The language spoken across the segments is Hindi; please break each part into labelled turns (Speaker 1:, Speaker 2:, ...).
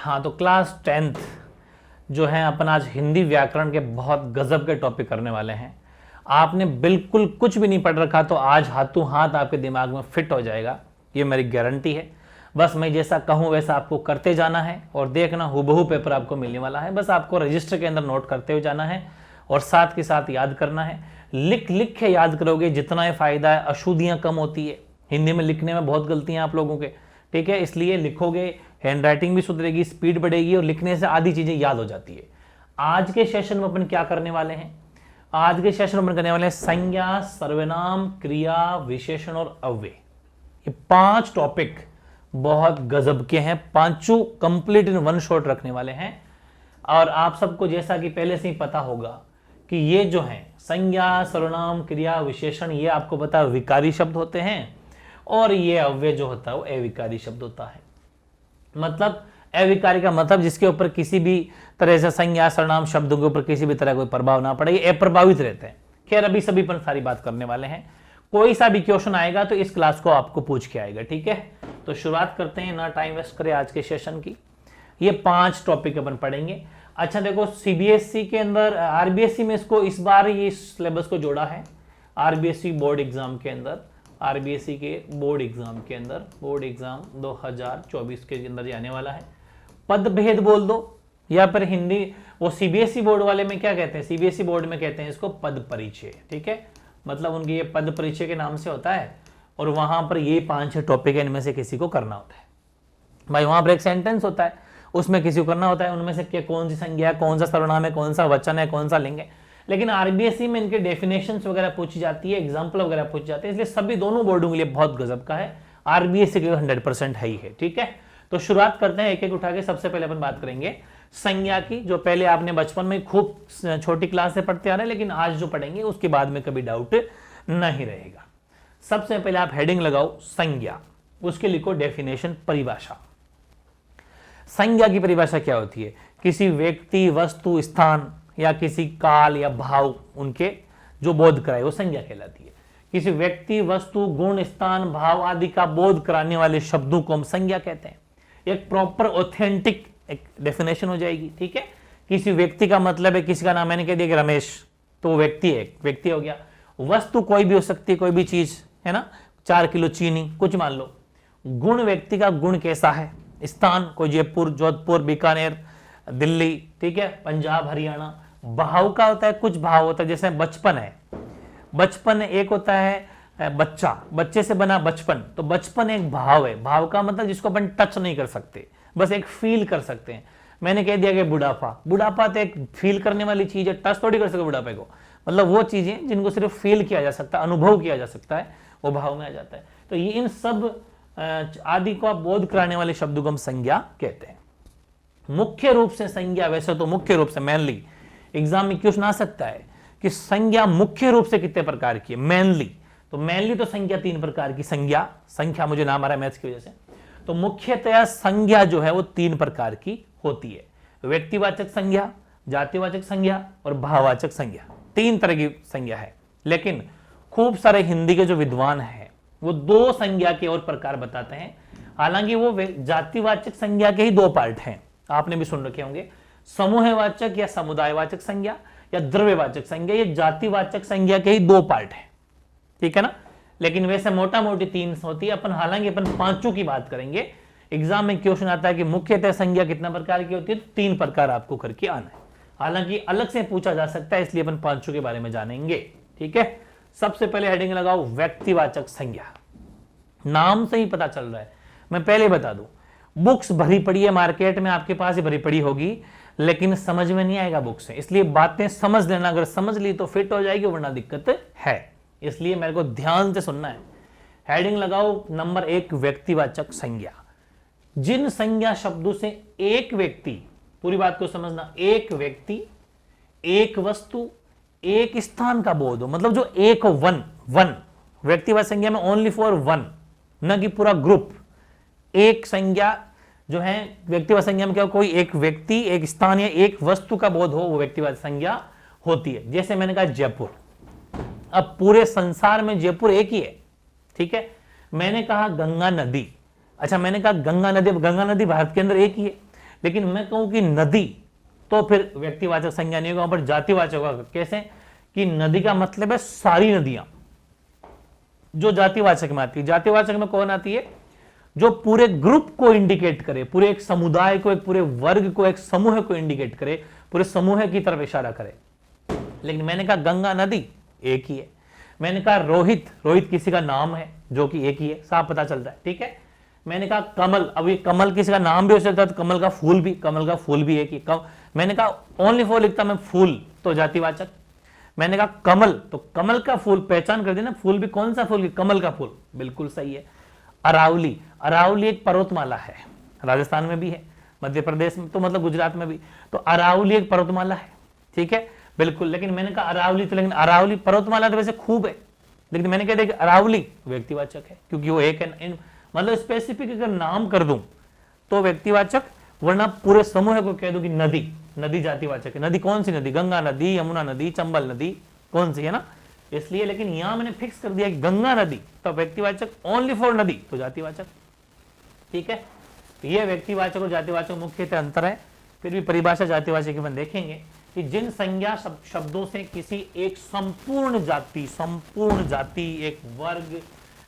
Speaker 1: हाँ, तो क्लास 10th जो है अपन आज हिंदी व्याकरण के बहुत गजब के टॉपिक करने वाले हैं। आपने बिल्कुल कुछ भी नहीं पढ़ रखा तो आज हाथों हाथ आपके दिमाग में फिट हो जाएगा, ये मेरी गारंटी है। बस मैं जैसा कहूँ वैसा आपको करते जाना है और देखना हुबहू पेपर आपको मिलने वाला है। बस आपको रजिस्टर के अंदर नोट करते हुए जाना है और साथ के साथ याद करना है। लिख लिख के याद करोगे जितना ही फायदा है। अशुद्धियाँ कम होती है, हिंदी में लिखने में बहुत गलतियाँ आप लोगों के, ठीक है, इसलिए लिखोगे, हैंड राइटिंग भी सुधरेगी, स्पीड बढ़ेगी और लिखने से आधी चीजें याद हो जाती है। आज के सेशन में अपन क्या करने वाले हैं? आज के सेशन में अपन करने वाले हैं संज्ञा, सर्वनाम, क्रिया, विशेषण और अव्यय। ये 5 टॉपिक बहुत गजब के हैं, पांचों कंप्लीट इन वन शॉट रखने वाले हैं। और आप सबको जैसा कि पहले से ही पता होगा कि ये जो है संज्ञा, सर्वनाम, क्रिया, विशेषण, ये आपको पता है विकारी शब्द होते हैं और ये अव्यय जो होता है वो अविकारी शब्द होता है। मतलब अविकारी का मतलब जिसके ऊपर किसी भी तरह से संज्ञा, सर्वनाम शब्दों के ऊपर किसी भी तरह कोई प्रभाव ना पड़े, ये अप्रभावित रहते हैं। खैर अभी सभी पर सारी बात करने वाले हैं। कोई सा भी क्वेश्चन आएगा तो इस क्लास को आपको पूछ के आएगा, ठीक है। तो शुरुआत करते हैं, ना टाइम वेस्ट करें आज के सेशन की। ये 5 टॉपिक अपन पढ़ेंगे। अच्छा देखो, सीबीएसई के अंदर, आरबीएसई में इसको इस बार ये सिलेबस को जोड़ा है। आरबीएसई बोर्ड एग्जाम के अंदर, आरबीएसई के बोर्ड एग्जाम के अंदर, बोर्ड एग्जाम 2024 के अंदर ये आने वाला है। पद भेद बोल दो या फिर हिंदी, वो सीबीएसई बोर्ड वाले में क्या कहते हैं, सीबीएसई बोर्ड में कहते हैं इसको पद परिचय, ठीक है। मतलब उनके ये पद परिचय के नाम से होता है और वहां पर ये 5-6 टॉपिक है, इनमें से किसी को करना होता है भाई। वहां पर एक सेंटेंस होता है, उसमें किसी को करना होता है, उनमें से क्या, कौन सी संज्ञा है, कौन सा सर्वनाम है, कौन सा वचन है, कौन सा लिंग है। लेकिन आरबीएसई में इनके डेफिनेशंस वगैरह पूछी जाती है, एग्जाम्पल वगैरह पूछी जाती है, इसलिए सभी दोनों बोर्डों के लिए बहुत गजब का है। आरबीएसई के 100% है ही है, ठीक है। तो शुरुआत करते हैं एक एक उठा के। सबसे पहले अपन बात करेंगे संज्ञा की, जो पहले आपने बचपन में खूब छोटी क्लास से पढ़ते आ रहे हैं, लेकिन आज जो पढ़ेंगे उसके बाद में कभी डाउट नहीं रहेगा। सबसे पहले आप हेडिंग लगाओ संज्ञा, उसके लिखो डेफिनेशन, परिभाषा। संज्ञा की परिभाषा क्या होती है? किसी व्यक्ति, वस्तु, स्थान या किसी काल या भाव उनके जो बोध कराए वो संज्ञा कहलाती है। किसी व्यक्ति, वस्तु, गुण, स्थान, भाव आदि का बोध कराने वाले शब्दों को हम संज्ञा कहते हैं। एक प्रॉपर ऑथेंटिक एक डेफिनेशन हो जाएगी, ठीक है। किसी व्यक्ति का मतलब है, किसी का नाम मैंने कह दिया कि रमेश, तो वो व्यक्ति है, व्यक्ति हो गया। वस्तु कोई भी हो सकती है, कोई भी चीज है ना, 4 किलो चीनी कुछ मान लो। गुण, व्यक्ति का गुण कैसा है। स्थान, कोई जयपुर, जोधपुर, बीकानेर, दिल्ली, ठीक है, पंजाब, हरियाणा। भाव का होता है, कुछ भाव होता है, जैसे बचपन है, बचपन एक होता है बच्चा, बच्चे से बना बचपन, तो बचपन एक भाव है। भाव का मतलब जिसको अपन टच नहीं कर सकते, बस एक फील कर सकते हैं। मैंने कह दिया कि बुढ़ापा, बुढ़ापा तो एक फील करने वाली चीज है, टच थोड़ी कर सकते बुढ़ापे को। मतलब वो चीजें जिनको सिर्फ फील किया जा सकता है, अनुभव किया जा सकता है, वो भाव में आ जाता है। तो ये इन सब आदि को बोध कराने वाले शब्दों को हम संज्ञा कहते हैं। मुख्य रूप से संज्ञा, वैसे तो मुख्य रूप से मेनली एग्जाम में क्वेश्चन आ सकता है कि संज्ञा मुख्य रूप से कितने प्रकार की है। मेनली तो संज्ञा 3 प्रकार की, संख्या मुझे नाम आ रहा है मैथ्स की वजह से। तो मुख्यतया संज्ञा जो है वो 3 प्रकार की होती है। व्यक्तिवाचक संज्ञा, जातिवाचक संज्ञा और भाववाचक संज्ञा, 3 तरह की संज्ञा है। लेकिन खूब सारे हिंदी के जो विद्वान हैं वो 2 संज्ञा के और प्रकार बताते हैं। हालांकि वो जातिवाचक संज्ञा के ही 2 पार्ट हैं, आपने भी सुन रखे होंगे। समूहवाचक या समुदायवाचक संज्ञा या द्रव्यवाचक संज्ञा, ये जातिवाचक संज्ञा के ही 2 पार्ट हैं, ठीक है ना। लेकिन वैसे मोटा मोटी 3 होती है। हालांकि अपन 5 की बात करेंगे। एग्जाम में क्वेश्चन आता है कि मुख्यतः संज्ञा कितना प्रकार की होती है, तो 3 प्रकार आपको करके आना है। हालांकि अलग से पूछा जा सकता है, इसलिए अपन 5 के बारे में जानेंगे, ठीक है। सबसे पहले हेडिंग लगाओ व्यक्तिवाचक संज्ञा। नाम से ही पता चल रहा है, मैं पहले बता दूं, बुक्स भरी पड़ी है मार्केट में, आपके पास ही भरी पड़ी होगी, लेकिन समझ में नहीं आएगा बुक से, इसलिए बातें समझ लेना। अगर समझ ली तो फिट हो जाएगी, वरना दिक्कत है, इसलिए मेरे को ध्यान से सुनना है। हेडिंग लगाओ नंबर 1 व्यक्तिवाचक संज्ञा। जिन संज्ञा शब्दों से एक व्यक्ति, पूरी बात को समझना, एक व्यक्ति, एक वस्तु, एक स्थान का बोध हो, मतलब जो एक वन व्यक्तिवाचक संज्ञा में ओनली फॉर वन, न कि पूरा ग्रुप। एक संज्ञा जो है व्यक्तिवाचक संज्ञा में क्या, कोई एक व्यक्ति, एक स्थान या एक वस्तु का बोध हो, वो व्यक्तिवाचक संज्ञा होती है। जैसे मैंने कहा जयपुर, अब पूरे संसार में जयपुर एक ही है, ठीक है। मैंने कहा गंगा नदी, अच्छा मैंने कहा गंगा नदी भारत के अंदर एक ही है, लेकिन मैं कहूं कि नदी, तो फिर व्यक्तिवाचक संज्ञा नहीं होगा, वहां पर जातिवाचक होगा। कैसे कि नदी का मतलब है सारी नदियां, जो जातिवाचक में आती है। जातिवाचक में कौन आती है? जो पूरे ग्रुप को इंडिकेट करे, पूरे एक समुदाय को, एक पूरे वर्ग को, एक समूह को इंडिकेट करे, पूरे समूह की तरफ इशारा करे। लेकिन मैंने कहा गंगा नदी एक ही है। मैंने कहा रोहित, रोहित किसी का नाम है जो कि एक ही है, साफ पता चलता है, ठीक है। मैंने कहा कमल, अब ये कमल किसी का नाम भी हो सकता है, तो कमल का फूल भी एक ही। मैंने कहा ओनली फॉर लिखता मैं फूल, तो जातिवाचक। मैंने कहा कमल, तो कमल का फूल पहचान कर देना, फूल भी कौन सा फूल? कमल का फूल, बिल्कुल सही है। अरावली, अरावली एक पर्वतमाला है, राजस्थान में भी है, मध्य प्रदेश में तो मतलब गुजरात में भी, तो अरावली एक पर्वतमाला है, ठीक है, बिल्कुल। लेकिन मैंने कहा अरावली, तो लेकिन अरावली पर्वतमाला तो वैसे खूब है, लेकिन मैंने कह दिया अरावली व्यक्तिवाचक है, क्योंकि वो एक है, मतलब स्पेसिफिक अगर नाम कर दूं तो व्यक्तिवाचक, वरना पूरे समूह को कह दूं कि नदी, नदी जातिवाचक है। नदी कौन सी नदी? गंगा नदी, यमुना नदी, चंबल नदी, कौन सी है ना, इसलिए। लेकिन यहां मैंने फिक्स कर दिया कि गंगा नदी, तो व्यक्तिवाचक, ओनली फॉर नदी तो जातिवाचक, ठीक है। तो ये व्यक्तिवाचक और जातिवाचक मुख्यतः अंतर है। फिर भी परिभाषा जातिवाचक में देखेंगे कि जिन संज्ञा शब्दों से किसी एक संपूर्ण जाति, एक वर्ग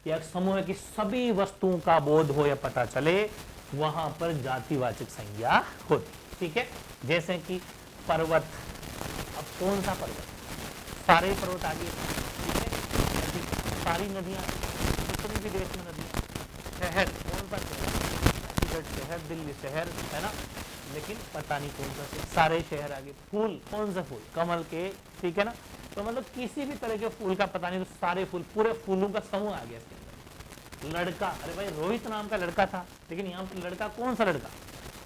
Speaker 1: या एक समूह की सभी वस्तुओं का बोध हो या पता चले, वहां पर जातिवाचक संज्ञा होती, ठीक है। जैसे कि पर्वत, अब कौन सा पर्वत? सारे पर्वत आगे, ठीक है, सारी नदियां, जितने भी देश में नदियां, शहर, कौन सा शहर? शहर, दिल्ली शहर है ना, लेकिन पता नहीं कौन सा शहर, सारे शहर आगे। फूल, कौन सा फूल? कमल के, ठीक है ना, तो मतलब किसी भी तरह के फूल का पता नहीं, तो सारे फूल, पूरे फूलों का समूह आ गया इसके अंदर। लड़का, अरे भाई रोहित नाम का लड़का था, लेकिन यहाँ पर लड़का कौन सा लड़का?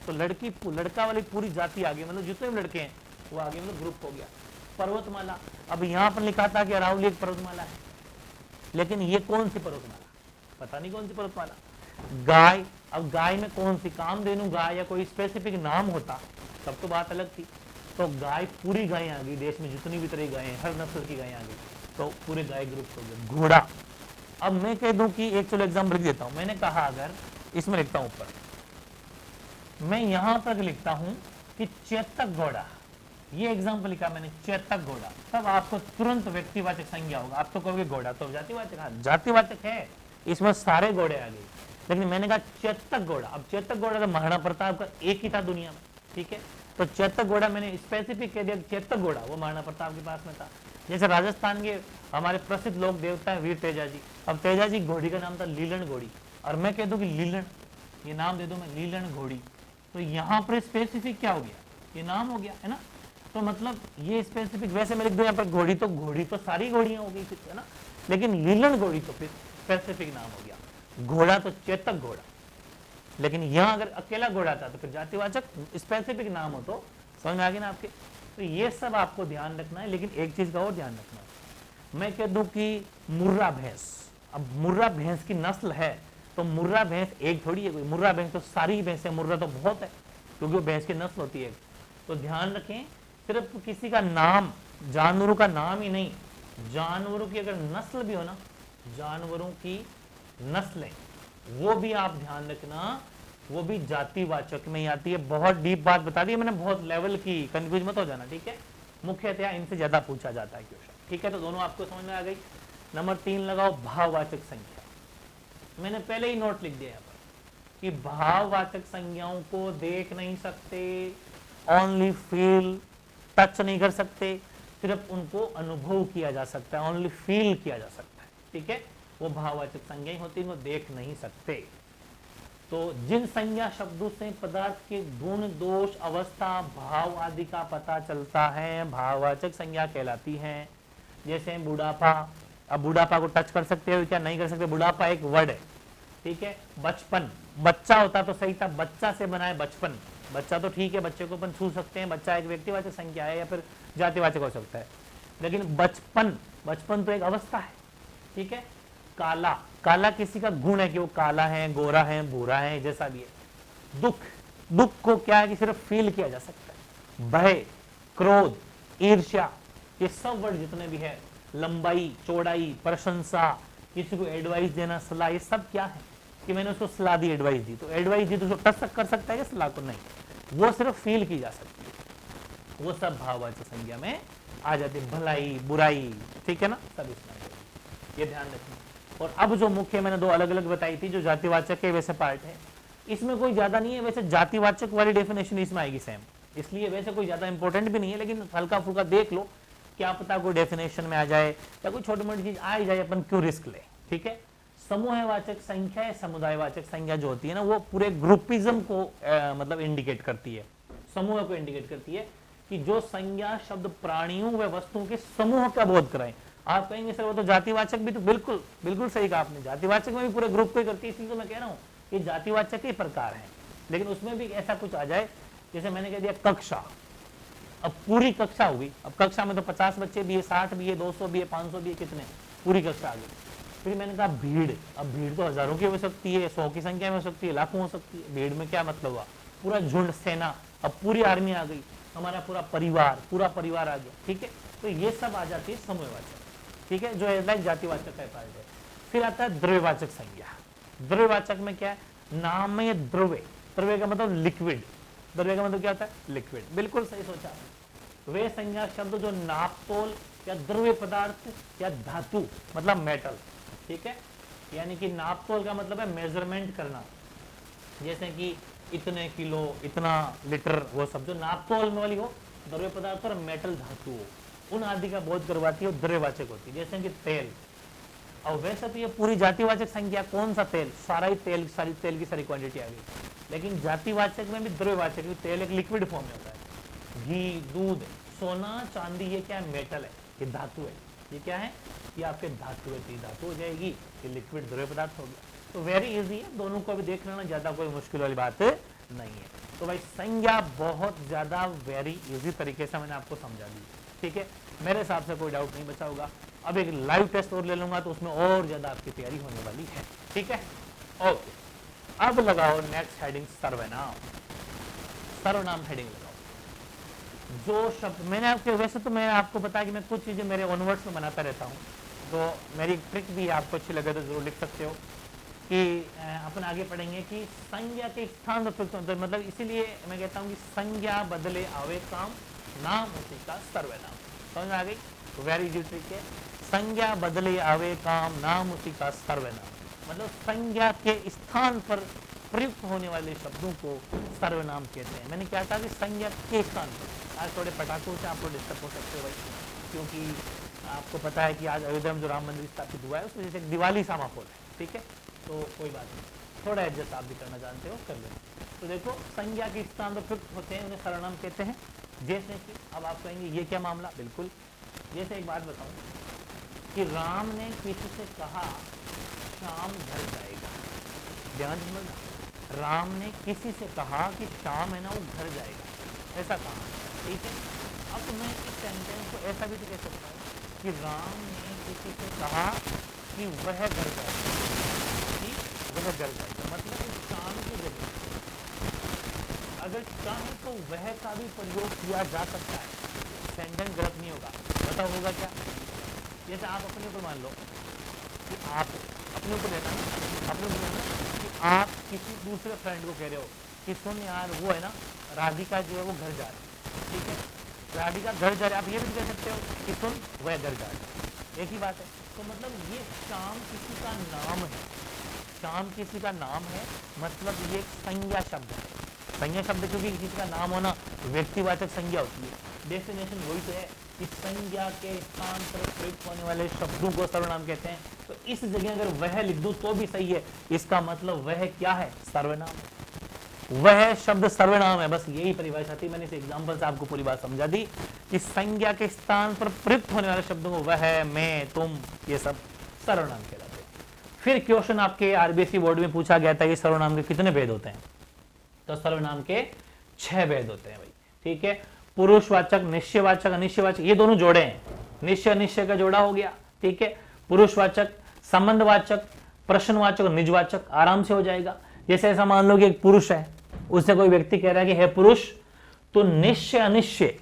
Speaker 1: तो लड़की, लड़का वाली पूरी जाति आ गई, मतलब जितने भी लड़के हैं वो आगे, मतलब ग्रुप हो गया। पर्वतमाला, अब यहाँ पर लिखा था कि अरावली एक पर्वतमाला है, लेकिन ये कौन सी पर्वतमाला? पता नहीं कौन सी पर्वतमाला। गाय, अब गाय में कौन सी? कामधेनु गाय या कोई स्पेसिफिक नाम होता तब तो बात अलग थी। तो गाय, पूरी गाय आ गई, देश में जितनी भी तरह की गाय हैं, हर नस्ल की गाय आ गई, तो पूरे गाय ग्रुप हो गए। घोड़ा, अब मैं कह दूं कि एक चलो एग्जाम्पल लिख देता हूं। मैंने कहा अगर इसमें लिखता हूं ऊपर, मैं यहां तक लिखता हूं कि चेतक घोड़ा, ये एग्जाम्पल लिखा मैंने, चेतक घोड़ा, तब आपको तुरंत व्यक्तिवाचक संज्ञा होगा। आप तो कहोगे घोड़ा तो जातिवाचक, हाँ जातिवाचक है, इसमें सारे घोड़े आ गए, लेकिन मैंने कहा चेतक घोड़ा। अब चेतक घोड़ा तो महाराणा प्रताप का एक ही था दुनिया में, ठीक है, तो चेतक घोड़ा मैंने स्पेसिफिक कह दिया, चेतक घोड़ा वो महाराणा प्रताप के पास में था। जैसे राजस्थान के हमारे प्रसिद्ध लोक देवता है वीर तेजाजी, अब तेजाजी घोड़ी का नाम था लीलन घोड़ी, और मैं कह दूं कि लीलन, ये नाम दे दूं मैं, लीलन घोड़ी, तो यहाँ पर स्पेसिफिक क्या हो गया? ये नाम हो गया, है ना, तो मतलब ये स्पेसिफिक। वैसे मैं लिख दूं यहाँ पर घोड़ी, तो घोड़ी तो सारी घोड़ियां हो गई, है ना, लेकिन लीलन घोड़ी तो फिर स्पेसिफिक नाम हो गया। घोड़ा तो चेतक घोड़ा, लेकिन यहां अगर अकेला घोड़ा था तो फिर जातिवाचक, स्पेसिफिक नाम हो तो समझ में आ गई ना आपके। तो ये सब आपको ध्यान रखना है। लेकिन एक चीज का और ध्यान रखना है, मैं कह दूं कि मुर्रा भैंस, अब मुर्रा भैंस की नस्ल है, तो मुर्रा भैंस एक थोड़ी है कोई, मुर्रा भैंस तो सारी भैंसें, मुर्रा तो बहुत है, क्योंकि वो भैंस की नस्ल होती है। तो ध्यान रखें, सिर्फ किसी का नाम, जानवरों का नाम ही नहीं, जानवरों की अगर नस्ल भी हो ना, जानवरों की नस्लें, वो भी आप ध्यान रखना, वो भी जातिवाचक में ही आती है। बहुत डीप बात बता दी मैंने, बहुत लेवल की, कंफ्यूज मत हो जाना, ठीक है। मुख्यतः इनसे ज्यादा पूछा जाता है क्वेश्चन, ठीक है। तो दोनों आपको समझ में आ गई। नंबर 3 लगाओ, भाववाचक संज्ञा। मैंने पहले ही नोट लिख दिया यहाँ पर कि भाववाचक संज्ञाओं को देख नहीं सकते, ओनली फील, टच नहीं कर सकते, सिर्फ उनको अनुभव किया जा सकता है, ओनली फील किया जा सकता है, ठीक है। वो भाववाचक संज्ञाएं होती हैं, वो देख नहीं सकते। तो जिन संज्ञा शब्दों से पदार्थ के गुण, दोष, अवस्था, भाव आदि का पता चलता है, भाववाचक संज्ञा कहलाती है। जैसे बुढ़ापा, अब बुढ़ापा को टच कर सकते हो क्या? नहीं कर सकते, बुढ़ापा एक वर्ड है, ठीक है। बचपन, बच्चा होता तो सही था, बच्चा से बनाए बचपन, बच्चा तो ठीक है, बच्चे को अपन छू सकते हैं, बच्चा एक व्यक्तिवाचक संज्ञा है या फिर जातिवाचक हो सकता है, लेकिन बचपन, बचपन तो एक अवस्था है, ठीक है। काला, काला किसी का गुण है कि वो काला है, गोरा है, भूरा है, जैसा भी है। दुख, दुख को क्या है कि सिर्फ फील किया जा सकता है। भय, क्रोध, ईर्ष्या, ये सब वर्ड जितने भी है, लंबाई, चौड़ाई, प्रशंसा, किसी को एडवाइस देना, सलाह, ये सब क्या है कि मैंने उसको सलाह दी, एडवाइस दी, तो एडवाइस दी तो उसको टच कर सकता है क्या सलाह को? नहीं। वो सिर्फ फील की जा सकती है, वो सब भाववाचक संज्ञा में आ जाती है। भलाई, बुराई, ठीक है ना, सब इसमें आ जाती है। ये ध्यान रखना। और अब जो मुख्य मैंने दो अलग अलग बताई थी, जो जातिवाचक के वैसे पार्ट है, इसमें कोई ज्यादा नहीं है, वैसे जातिवाचक वाली डेफिनेशन इसमें आएगी सेम, इसलिए वैसे कोई ज्यादा इंपॉर्टेंट भी नहीं है, लेकिन हल्का फुल्का देख लो, क्या पता कोई डेफिनेशन में आ जाए या कोई छोटी मोटी चीज आ ही जाए, अपन क्यों रिस्क ले, ठीक है। समूहवाचक संख्या या समुदायवाचक संख्या जो होती है ना, वो पूरे ग्रुपिज्म को मतलब इंडिकेट करती है, समूह को इंडिकेट करती है, कि जो संज्ञा शब्द प्राणियों व वस्तुओं के समूह का बोध कराए। आप कहेंगे सर वो तो जातिवाचक भी, तो बिल्कुल बिल्कुल सही कहा आपने, जातिवाचक में भी पूरे ग्रुप को ही करती है, इसलिए तो मैं कह रहा हूँ कि जातिवाचक के प्रकार है, लेकिन उसमें भी ऐसा कुछ आ जाए, जैसे मैंने कह दिया कक्षा, अब पूरी कक्षा होगी, अब कक्षा में तो 50 बच्चे भी है, 60 भी है, 200 भी है, 500 भी है, कितने, पूरी कक्षा आ गई। फिर मैंने कहा भीड़, अब भीड़ तो हजारों की हो सकती है, 100 की संख्या में हो सकती है, लाखों हो सकती है, भीड़ में क्या मतलब हुआ, पूरा झुंड, सेना, अब पूरी आर्मी आ गई, हमारा पूरा परिवार आ गया, ठीक है। तो ये सब आ जाती है समूहवाचक, ठीक है, जो लाइक जातिवाचक का पार्ट है। फिर आता है द्रव्यवाचक संज्ञा। द्रव्यवाचक में क्या है, नामय द्रव्य, द्रव्य का मतलब लिक्विड, द्रव्य का मतलब क्या होता है, लिक्विड, बिल्कुल सही सोचा। वे संज्ञा शब्द जो नापतोल या द्रव्य पदार्थ या धातु मतलब मेटल, ठीक है, यानी कि नापतोल का मतलब है मेजरमेंट करना, जैसे कि इतने किलो, इतना लीटर, वो सब जो नापतोल में वाली हो, द्रव्य पदार्थ और मेटल धातु हो, उन आदि का बोध करवाती है, द्रव्यवाचक होती है, जैसे कि तेल। और वैसे तो ये पूरी जातिवाचक संज्ञा, कौन सा तेल, सारा ही तेल, सारी तेल की सारी क्वांटिटी आ गई, लेकिन जातिवाचक में भी द्रव्यवाचक, तेल एक लिक्विड फॉर्म में होता है, घी, दूध, सोना, चांदी, ये क्या है, मेटल है, ये धातु है, ये क्या है, ये आपके धातु है, धातु हो जाएगी, ये लिक्विड द्रव्य पदार्थ हो गया। तो वेरी इजी है, दोनों को भी देख लेना, ज्यादा कोई मुश्किल वाली बात नहीं है। तो भाई संज्ञा बहुत ज्यादा वेरी इजी तरीके से मैंने आपको समझा दी, ठीक है, मेरे हिसाब से कोई डाउट नहीं बचा होगा। अब एक लाइव टेस्ट और ले लूंगा तो उसमें और ज्यादा आपकी तैयारी होने वाली है, ठीक है। ओके, अब लगाओ नेक्स्ट हेडिंग सर्वनाम। सर्वनाम हेडिंग लगाओ। जो शब्द मैंने आपके, वैसे तो मैं आपको बताया कि मैं कुछ चीजें मेरे ऑनवर्ड्स में बनाता रहता हूँ, तो मेरी ट्रिक भी आपको अच्छी लगे तो जरूर लिख सकते हो, कि अपन आगे पढ़ेंगे कि संज्ञा के स्थान पर, मतलब इसीलिए मैं कहता हूँ कि संज्ञा बदले आवे काम, नाम उसी का सर्वनाम। समझ में आ गई, वेरी इजी ट्रिक है। संज्ञा बदले आवे काम, नाम उसी का सर्वनाम, मतलब संज्ञा के स्थान पर प्रयुक्त होने वाले शब्दों को सर्वनाम कहते हैं। मैंने क्या कहा कि संज्ञा के स्थान पर, आज थोड़े पटाखों से आप लोग डिस्टर्ब हो सकते हो भाई, क्योंकि आपको पता है कि आज अयोध्या में जो राम मंदिर स्थापित हुआ है उस वजह से एक दिवाली सा माहौल है, ठीक है, तो कोई बात नहीं, थोड़ा एडजस्ट आप भी करना जानते हो, कर लेना। तो देखो संज्ञा के स्थान पर प्रयुक्त होते हैं, उन्हें सर्वनाम कहते हैं। जैसे कि अब आप कहेंगे ये क्या मामला, बिल्कुल, जैसे एक बात बताऊं कि राम ने किसी से कहा शाम घर जाएगा, ध्यान समझना, राम ने किसी से कहा कि शाम है ना वो घर जाएगा, ऐसा कहा, ठीक है। अब मैं इस सेंटेंस को ऐसा भी तो कह सकता हूँ कि राम ने किसी से कहा कि वह घर जाएगा, कि वह घर जाएगा, मतलब इस शाम की जगह अगर चाहे तो वह का भी प्रयोग किया जा सकता है, सेंटेंस गलत नहीं होगा। बताओ होगा क्या, जैसे आप अपने ऊपर मान लो कि आप अपने ऊपर लेना, अपने ऊपर लेना कि आप किसी दूसरे फ्रेंड को कह रहे हो कि सुन यार वो है ना राधिका जो है वो घर जा रही, ठीक है, राधिका घर जा रही, आप ये भी कह सकते हो कि सुन वह घर जा रही, एक ही बात है। तो मतलब ये शाम किसी का नाम है, शाम किसी का नाम है, मतलब ये संज्ञा शब्द है। संज्ञा शब्द क्योंकि किसी का नाम होना व्यक्तिवाचक संज्ञा होती है, डेफिनेशन वही तो है कि संज्ञा के स्थान पर प्रयुक्त होने वाले शब्दों को सर्वनाम कहते हैं। तो इस जगह अगर वह लिख दूं तो भी सही है, इसका मतलब वह क्या है, सर्वनाम, वह शब्द सर्वनाम है। बस यही परिभाषा थी, मैंने इस एग्जांपल से आपको पूरी बात समझा दी कि संज्ञा के स्थान पर प्रयुक्त होने वाले शब्दों को वह, मैं, तुम, ये सब सर्वनाम कहलाते हैं। फिर क्वेश्चन आपके आरबीएसई बोर्ड में पूछा गया था कि सर्वनाम के कितने भेद होते हैं, तो सर्वनाम के 6 भेद होते हैं भाई, ठीक है। पुरुषवाचक, निश्चयवाचक, अनिश्चयवाचक, ये दोनों जोड़े हैं, निश्चय अनिश्चय का जोड़ा हो गया, ठीक है। पुरुषवाचक, संबंधवाचक, प्रश्नवाचक और निजवाचक आराम से हो जाएगा। जैसे ऐसा मान लो कि एक पुरुष है, उससे कोई व्यक्ति कह रहा है कि हे पुरुष, तो निश्चय अनिश्चय,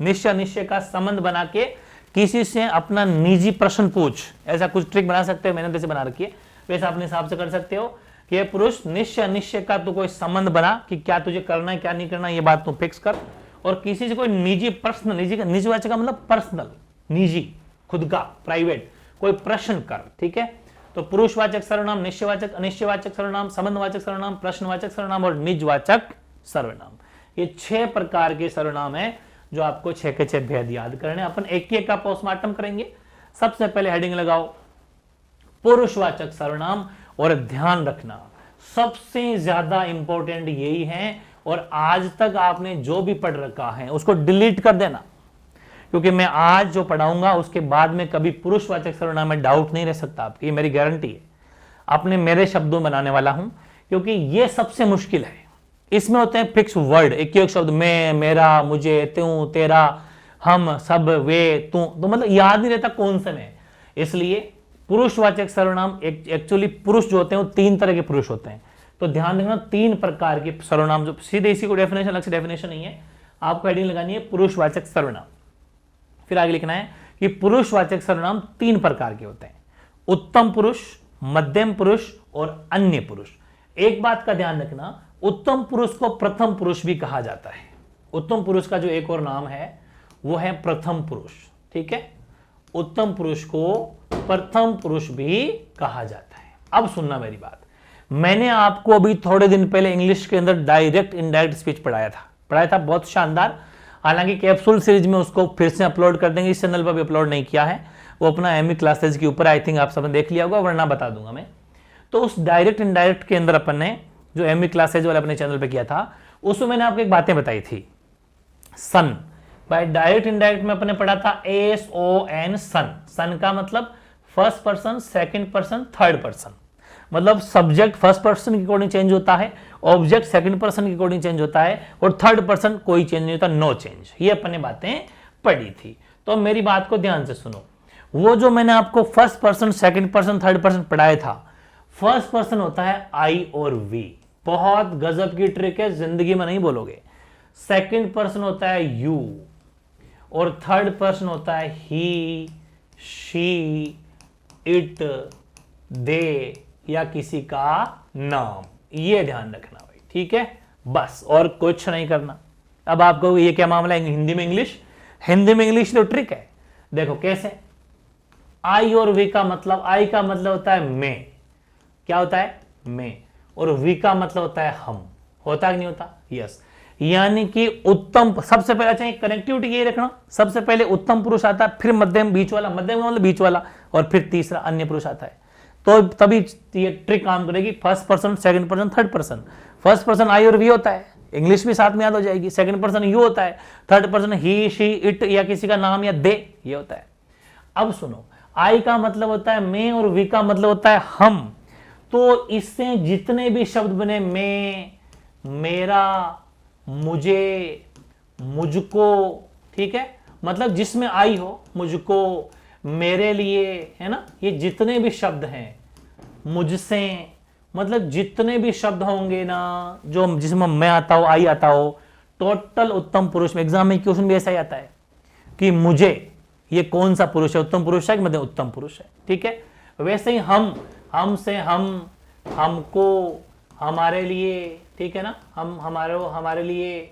Speaker 1: निश्चय अनिश्चय का संबंध बना के किसी से अपना निजी प्रश्न पूछ, ऐसा कुछ ट्रिक बना सकते हो, मैंने जैसे बना रखी है वैसे अपने हिसाब से कर सकते हो। कि ये पुरुष निश्चय अनिश्चय का तो कोई संबंध बना कि क्या तुझे करना है क्या नहीं करना, ये बात तू फिक्स कर। और किसी से कोई निजी पर्सनल, निजवाचक का मतलब पर्सनल, निजी, खुद का, प्राइवेट कोई प्रश्न कर, ठीक है। तो पुरुषवाचक सर्वनाम, निश्चयवाचक, अनिश्चयवाचक सर्वनाम, संबंधवाचक सर्वनाम, प्रश्नवाचक सर्वनाम और निजवाचक सर्वनाम, ये 6 प्रकार के सर्वनाम है जो आपको 6 के 6 भेद याद करने। अपन एक एक का पोस्टमार्टम करेंगे। सबसे पहले हेडिंग लगाओ पुरुषवाचक सर्वनाम, और ध्यान रखना सबसे ज्यादा इंपॉर्टेंट यही है, और आज तक आपने जो भी पढ़ रखा है उसको डिलीट कर देना, क्योंकि मैं आज जो पढ़ाऊंगा उसके बाद में कभी पुरुषवाचक सर्वनाम में डाउट नहीं रह सकता आपकी, ये मेरी गारंटी है। अपने मेरे शब्दों में बनाने वाला हूं, क्योंकि ये सबसे मुश्किल है। इसमें होते हैं फिक्स वर्ड, एक एक शब्द, मैं, मेरा, मुझे, त्यों, तेरा, हम, सब, वे, तू, तो मतलब याद नहीं रहता कौन से में। इसलिए पुरुषवाचक सर्वनाम एक्चुअली पुरुष जो होते हैं वो 3 तरह के पुरुष होते हैं। तो ध्यान रखना 3 प्रकार के सर्वनाम, जो सीधे इसी को डेफिनेशन, अलग से डेफिनेशन नहीं है, आपको हेडिंग लगानी है पुरुषवाचक सर्वनाम। फिर आगे लिखना है कि पुरुषवाचक सर्वनाम 3 प्रकार के होते हैं, उत्तम पुरुष, मध्यम पुरुष और अन्य पुरुष। एक बात का ध्यान रखना, उत्तम पुरुष को प्रथम पुरुष भी कहा जाता है। उत्तम पुरुष का जो एक और नाम है वो है प्रथम पुरुष, ठीक है। उत्तम पुरुष को प्रथम पुरुष भी कहा जाता है। अब सुनना मेरी बात, मैंने आपको अभी थोड़े दिन पहले इंग्लिश के अंदर डायरेक्ट इनडायरेक्ट स्पीच पढ़ाया था, बहुत शानदार। हालांकि कैप्सूल सीरीज में उसको फिर से अपलोड कर देंगे, इस चैनल पर भी अपलोड नहीं किया है, वो अपना एमई क्लासेज के ऊपर आई थिंक आप सबने देख लिया होगा, वरना बता दूंगा मैं। तो उस डायरेक्ट इनडायरेक्ट के अंदर अपन ने जो एमई क्लासेज वाले अपने चैनल पे किया था, उसमें मैंने आपको एक बातें बताई थी। सन, बाय डायरेक्ट इनडायरेक्ट में अपने पढ़ा था SON, सन। सन का मतलब first person, second person, third person, मतलब सब्जेक्ट फर्स्ट पर्सन के अकॉर्डिंग चेंज होता है, ऑब्जेक्ट सेकंड पर्सन के अकॉर्डिंग चेंज होता है, और थर्ड पर्सन कोई चेंज नहीं होता, नो चेंज। ये अपने बातें पढ़ी थी। तो मेरी बात को ध्यान से सुनो, वो जो मैंने आपको first person, second person, third person पढ़ाया था, फर्स्ट पर्सन होता है आई और वी, बहुत गजब की ट्रिक है, जिंदगी में नहीं बोलोगे। सेकंड पर्सन होता है यू, और थर्ड पर्सन होता है ही, शी, इट, दे या किसी का नाम। ये ध्यान रखना भाई, ठीक है, बस और कुछ नहीं करना। अब आपको ये क्या मामला है, हिंदी में इंग्लिश, हिंदी में इंग्लिश तो ट्रिक है। देखो कैसे, आई और वी का मतलब, आई का मतलब होता है मैं, क्या होता है मैं, और वी का मतलब होता है हम, होता है कि नहीं होता, यस। यानी कि उत्तम, सबसे पहले चाहिए कनेक्टिविटी ये रखना, सबसे पहले उत्तम पुरुष आता है, फिर मध्यम बीच वाला, मध्यम मतलब बीच वाला, और फिर तीसरा अन्य पुरुष आता है। तो तभी ये ट्रिक काम करेगी, first person, second person, third person. First person I और वी होता है, इंग्लिश भी साथ में याद हो जाएगी। सेकंड पर्सन यू होता है, third person he, she, it या किसी का नाम या दे, ये होता है। अब सुनो, आई का मतलब होता है मैं और वी का मतलब होता है हम। तो इससे जितने भी शब्द बने, मैं, मेरा, मुझे, मुझको, ठीक है, मतलब जिसमें आई हो, मुझको, मेरे लिए, है ना, ये जितने भी शब्द हैं, मुझसे, मतलब जितने भी शब्द होंगे ना, जो जिसमें मैं आता हो, आई आता हो, टोटल उत्तम पुरुष में, एग्जाम में क्वेश्चन भी ऐसा ही आता है कि मुझे, ये कौन सा पुरुष है, उत्तम पुरुष है कि मध्यम उत्तम पुरुष है, ठीक है। वैसे ही हम, हमसे, हम, हमको, हमारे लिए, ठीक है ना, हम, हमारे लिए,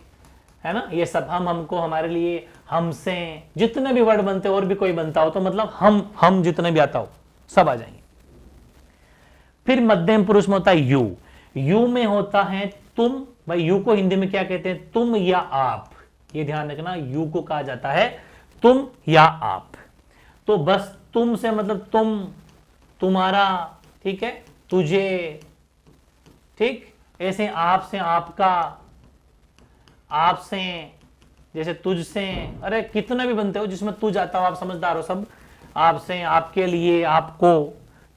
Speaker 1: है ना, ये सब, हम, हमको, हमारे लिए, हमसे, जितने भी वर्ड बनते हो और भी कोई बनता हो, तो मतलब हम जितने भी आता हो सब आ जाएंगे। फिर मध्यम पुरुष में होता है यू, यू में होता है तुम। भाई यू को हिंदी में क्या कहते हैं, तुम या आप, ये ध्यान रखना, यू को कहा जाता है तुम या आप। तो बस तुम से मतलब तुम, तुम्हारा, ठीक है, तुझे, ठीक, ऐसे आप से आपका, आपसे, जैसे तुझसे, अरे कितने भी बनते हो जिसमें तुझ आता हो, आप समझदार हो सब, आपसे, आपके लिए, आपको,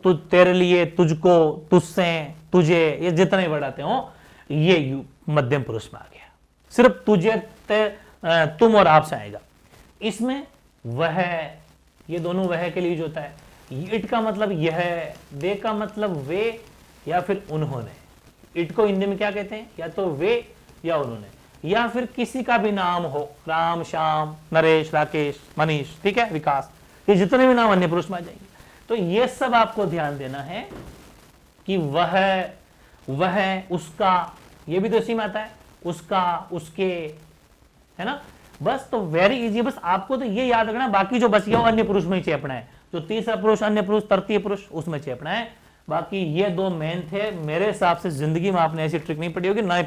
Speaker 1: तुझ, तेरे लिए, तुझको, तुझसे, तुझे, ये जितने वर्ड आते हो, ये यू मध्यम पुरुष में आ गया। सिर्फ तुझे, तुम और आपसे आएगा। इसमें वह, ये दोनों वह के लिए होता है। इट का मतलब यह, दे का मतलब वे या फिर उन्होंने। इट को हिंदी में क्या कहते हैं, या तो वे या उन्होंने, या फिर किसी का भी नाम हो, राम, श्याम, नरेश, राकेश, मनीष, ठीक है, विकास, ये जितने भी नाम अन्य पुरुष में आ जाएंगे। तो ये सब आपको ध्यान देना है कि वह, वह, उसका, ये भी तो इसी में आता है, उसका, उसके, है ना। बस तो वेरी इजी, बस आपको तो ये याद रखना, बाकी जो बच गया वो अन्य पुरुष में ही चेपना है। जो तीसरा पुरुष, अन्य पुरुष, तृतीय पुरुष, उसमें चेपना है। बाकी ये दो मेन थे। मेरे हिसाब से जिंदगी में आपने ऐसी ट्रिक नहीं पढ़ी होगी, ना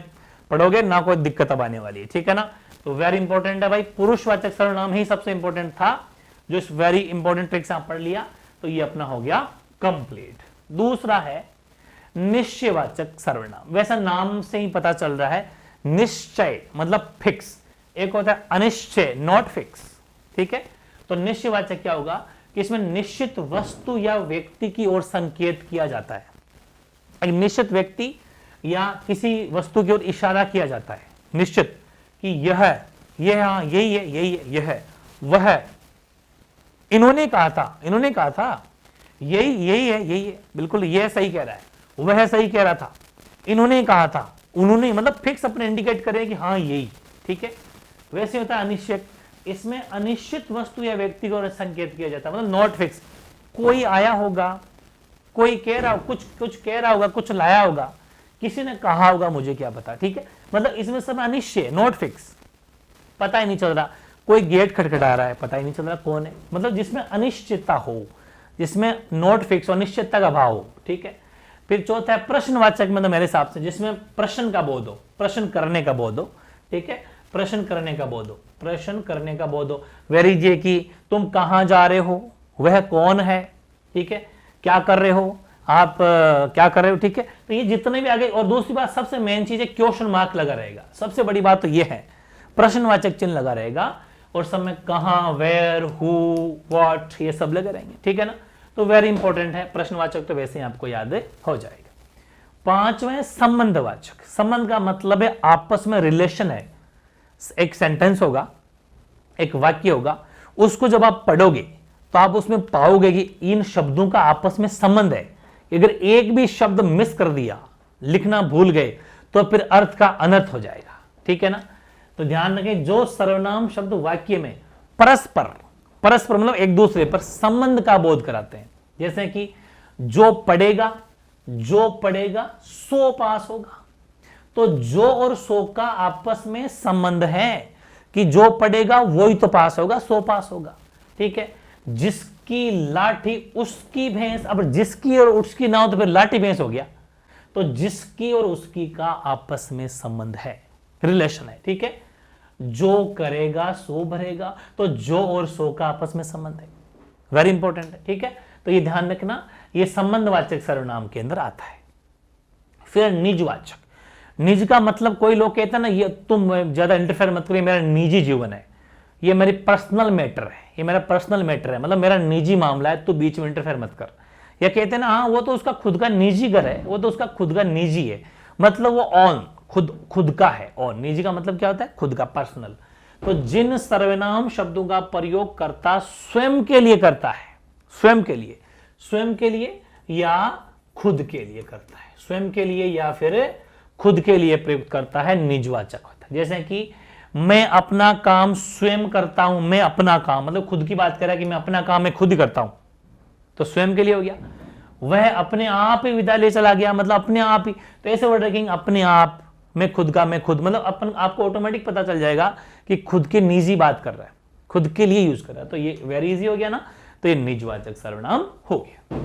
Speaker 1: पढ़ोगे ना कोई दिक्कत अब आने वाली है, ठीक है ना। तो वेरी इंपॉर्टेंट है भाई, पुरुषवाचक सर्वनाम ही सबसे इंपॉर्टेंट था, जो इस वेरी इंपॉर्टेंट ट्रिक से आप पढ़ लिया तो ये अपना हो गया कंप्लीट। दूसरा है निश्चयवाचक सर्वनाम। वैसा नाम से ही पता चल रहा है, निश्चय मतलब फिक्स, एक होता है अनिश्चय, नॉट फिक्स, ठीक है। तो निश्चयवाचक क्या होगा कि इसमें निश्चित वस्तु या व्यक्ति की ओर संकेत किया जाता है। एक निश्चित व्यक्ति या किसी वस्तु की ओर इशारा किया जाता है, निश्चित, कि यह हाँ, यही है, यही है, यह है, वह है, इन्होंने कहा था, इन्होंने कहा था, यही यही है, यही है, बिल्कुल यह सही कह रहा है, वह सही कह रहा था, इन्होंने कहा था, उन्होंने, मतलब फिक्स अपने इंडिकेट करे कि हाँ यही, ठीक है। वैसे होता है अनिश्चित, इसमें अनिश्चित वस्तु या व्यक्ति को संकेत किया जाता है, मतलब नॉट फिक्स। कोई आया होगा, कोई कह रहा, कुछ कह रहा होगा, कुछ लाया होगा, किसी ने कहा होगा, मुझे क्या पता, ठीक है। मतलब इसमें सब अनिश्चय, नॉट फिक्स, पता ही नहीं चल रहा। कोई गेट खटखटा रहा है, पता ही नहीं चल रहा कौन है, मतलब जिसमें अनिश्चितता हो, जिसमें नॉट फिक्स और निश्चितता का भाव हो, ठीक है। फिर चौथा है प्रश्नवाचक, मतलब मेरे हिसाब से जिसमें प्रश्न का बोध हो, प्रश्न करने का बोध हो, ठीक है, प्रश्न करने का बोध हो, प्रश्न करने का बोध हो। वेरी जे कि तुम कहां जा रहे हो, वह कौन है, ठीक है, क्या कर रहे हो आप, क्या कर रहे हो, ठीक है। तो ये जितने भी आगे, और दूसरी बात सबसे मेन चीज है क्वेश्चन मार्क लगा रहेगा, सबसे बड़ी बात तो ये है, प्रश्नवाचक चिन्ह लगा रहेगा, और सब में कहां, वेयर, हु, व्हाट, ये सब लगे रहेंगे, ठीक है ना। तो वेरी इंपॉर्टेंट है प्रश्नवाचक, तो वैसे ही आपको याद हो जाएगा। पांचवें संबंधवाचक। संबंध का मतलब है आपस में रिलेशन है, एक सेंटेंस होगा, एक वाक्य होगा, उसको जब आप पढ़ोगे तो आप उसमें पाओगे कि इन शब्दों का आपस में संबंध है। अगर एक भी शब्द मिस कर दिया, लिखना भूल गए, तो फिर अर्थ का अनर्थ हो जाएगा, ठीक है ना। तो ध्यान रखें, जो सर्वनाम शब्द वाक्य में परस्पर मतलब एक दूसरे पर संबंध का बोध कराते हैं, जैसे कि जो पढ़ेगा सो पास होगा, तो जो और सो का आपस में संबंध है कि जो पढ़ेगा वही तो पास होगा, सो पास होगा, ठीक है। जिसकी लाठी उसकी भैंस, अब जिसकी और उसकी ना हो तो फिर लाठी भैंस हो गया, तो जिसकी और उसकी का आपस में संबंध है, रिलेशन है, ठीक है। जो करेगा सो भरेगा, तो जो और सो का आपस में संबंध है, वेरी इंपॉर्टेंट है, ठीक है। तो ये ध्यान रखना, ये संबंधवाचक सर्वनाम के अंदर आता है। फिर निजवाचक। निज का मतलब, कोई लोग कहते हैं ना, ये तुम ज्यादा इंटरफेयर मत करो, मेरा निजी जीवन है, ये मेरी पर्सनल मैटर है, ये मेरा पर्सनल मैटर है, मतलब मेरा निजी मामला है, तो बीच में इंटरफेयर मत कर। या कहते हैं ना, हाँ वो तो उसका खुद का निजी घर है, वो तो उसका खुद का निजी है, मतलब वो ऑन, खुद का है। और निजी का मतलब क्या होता है, खुद का, पर्सनल। तो जिन सर्वनाम शब्दों का प्रयोग करता स्वयं के लिए करता है, स्वयं के लिए या खुद के लिए करता है, स्वयं के लिए या फिर खुद के लिए प्रयुक्त करता है, निजवाचक होता है। जैसे कि मैं अपना काम स्वयं करता हूं, मैं अपना काम मतलब खुद की बात कर रहा है कि मैं अपना काम मैं खुद ही करता हूं, तो स्वयं के लिए हो गया। वह अपने आप ही विद्यालय चला गया, मतलब अपने आप ही, तो ऐसे वर्ड रखेंगे, अपने आप, मैं खुद का, मैं खुद, मतलब अपन आपको ऑटोमेटिक पता चल जाएगा कि खुद की निजी बात कर रहा है, खुद के लिए यूज कर रहा है, तो ये वेरी इजी हो गया ना। तो ये निजवाचक सर्वनाम हो गया,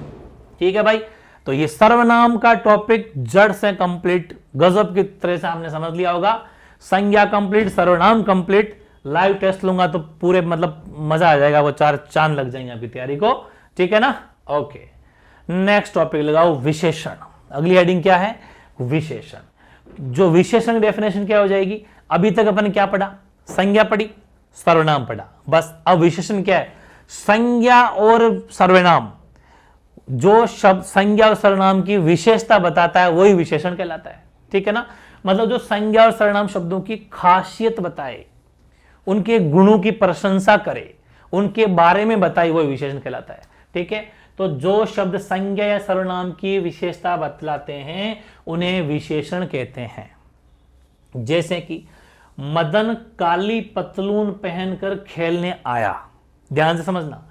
Speaker 1: ठीक है भाई। तो ये सर्वनाम का टॉपिक जड़ से कंप्लीट, गजब की तरह से हमने समझ लिया होगा। संज्ञा कंप्लीट, सर्वनाम कंप्लीट। लाइव टेस्ट लूंगा तो पूरे मतलब मजा आ जाएगा, वो 4 चांद लग जाएंगे आपकी तैयारी को, ठीक है ना। ओके, नेक्स्ट टॉपिक लगाओ, विशेषण। अगली हेडिंग क्या है, विशेषण। जो विशेषण डेफिनेशन क्या हो जाएगी, अभी तक अपन क्या पढ़ा, संज्ञा पढ़ी, सर्वनाम पढ़ा, बस अब विशेषण क्या है, संज्ञा और सर्वनाम, जो शब्द संज्ञा और सर्वनाम की विशेषता बताता है वही विशेषण कहलाता है, ठीक है ना। मतलब जो संज्ञा और सर्वनाम शब्दों की खासियत बताए, उनके गुणों की प्रशंसा करे, उनके बारे में बताए, वही विशेषण कहलाता है, ठीक है। तो जो शब्द संज्ञा या सर्वनाम की विशेषता बतलाते हैं उन्हें विशेषण कहते हैं। जैसे कि मदन काली पतलून पहनकर खेलने आया, ध्यान से समझना,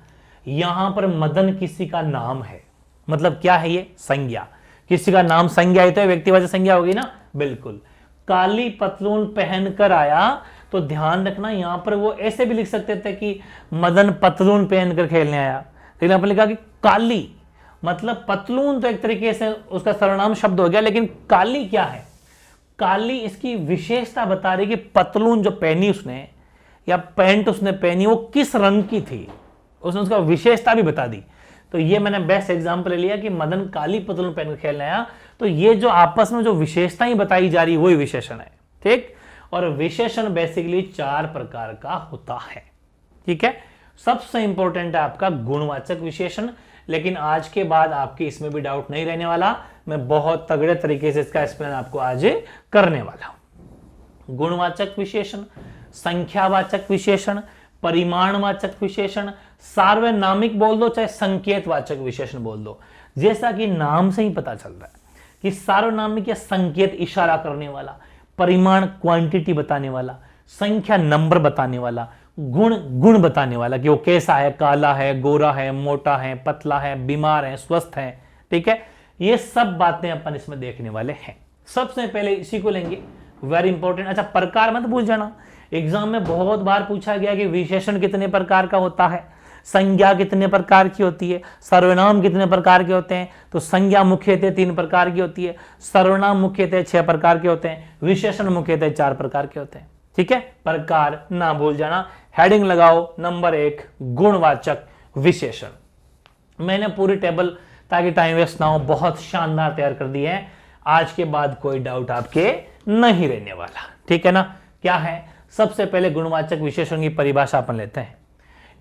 Speaker 1: यहां पर मदन किसी का नाम है, मतलब क्या है, ये संज्ञा। किसी का नाम संज्ञा है तो व्यक्तिवाचक संज्ञा होगी ना, बिल्कुल। काली पतलून पहनकर आया, तो ध्यान रखना यहां पर वो ऐसे भी लिख सकते थे कि मदन पतलून पहनकर खेलने आया, लेकिन आपने लिखा कि काली, मतलब पतलून तो एक तरीके से उसका सर्वनाम शब्द हो गया, लेकिन काली क्या है, काली इसकी विशेषता बता रही कि पतलून जो पहनी उसने या पैंट उसने पहनी वो किस रंग की थी, उसने उसका विशेषता भी बता दी। तो ये मैंने बेस्ट एग्जांपल ले लिया कि मदन काली पतलून पहनकर खेलने आया, तो ये जो आपस में जो विशेषताएं बताई जा रही वही विशेषण है, ठीक। और विशेषण बेसिकली 4 प्रकार का होता है, ठीक है। सबसे इंपॉर्टेंट है आपका गुणवाचक विशेषण, लेकिन आज के बाद आपके इसमें भी डाउट नहीं रहने वाला, मैं बहुत तगड़े तरीके से इसका एक्सप्लेन आपको आज करने वाला हूं। गुणवाचक विशेषण, संख्यावाचक विशेषण, परिमाणवाचक विशेषण, सार्वनामिक बोल दो चाहे संकेतवाचक विशेषण बोल दो। जैसा कि नाम से ही पता चल रहा है कि सार्वनामिक या संकेत इशारा करने वाला, परिमाण क्वांटिटी बताने वाला, संख्या नंबर बताने वाला, गुण गुण बताने वाला कि वो कैसा है, काला है, गोरा है, मोटा है, पतला है, बीमार है, स्वस्थ है, ठीक है। ये सब बातें अपन इसमें देखने वाले हैं। सबसे पहले इसी को लेंगे, वेरी इंपॉर्टेंट। अच्छा, प्रकार मत भूल जाना, एग्जाम में बहुत बार पूछा गया कि विशेषण कितने प्रकार का होता है, संज्ञा कितने प्रकार की होती है, सर्वनाम कितने प्रकार के होते हैं। तो संज्ञा मुख्यतः 3 प्रकार की होती है, सर्वनाम मुख्यतः 6 प्रकार के होते हैं, विशेषण मुख्यतः 4 प्रकार के होते हैं, ठीक है। प्रकार ना भूल जाना, हेडिंग लगाओ नंबर 1 गुणवाचक विशेषण। मैंने पूरी टेबल, ताकि टाइम वेस्ट ना हो, बहुत शानदार तैयार कर दी है। आज के बाद कोई डाउट आपके नहीं रहने वाला, ठीक है ना। क्या है, सबसे पहले गुणवाचक विशेषण की परिभाषा अपन लेते हैं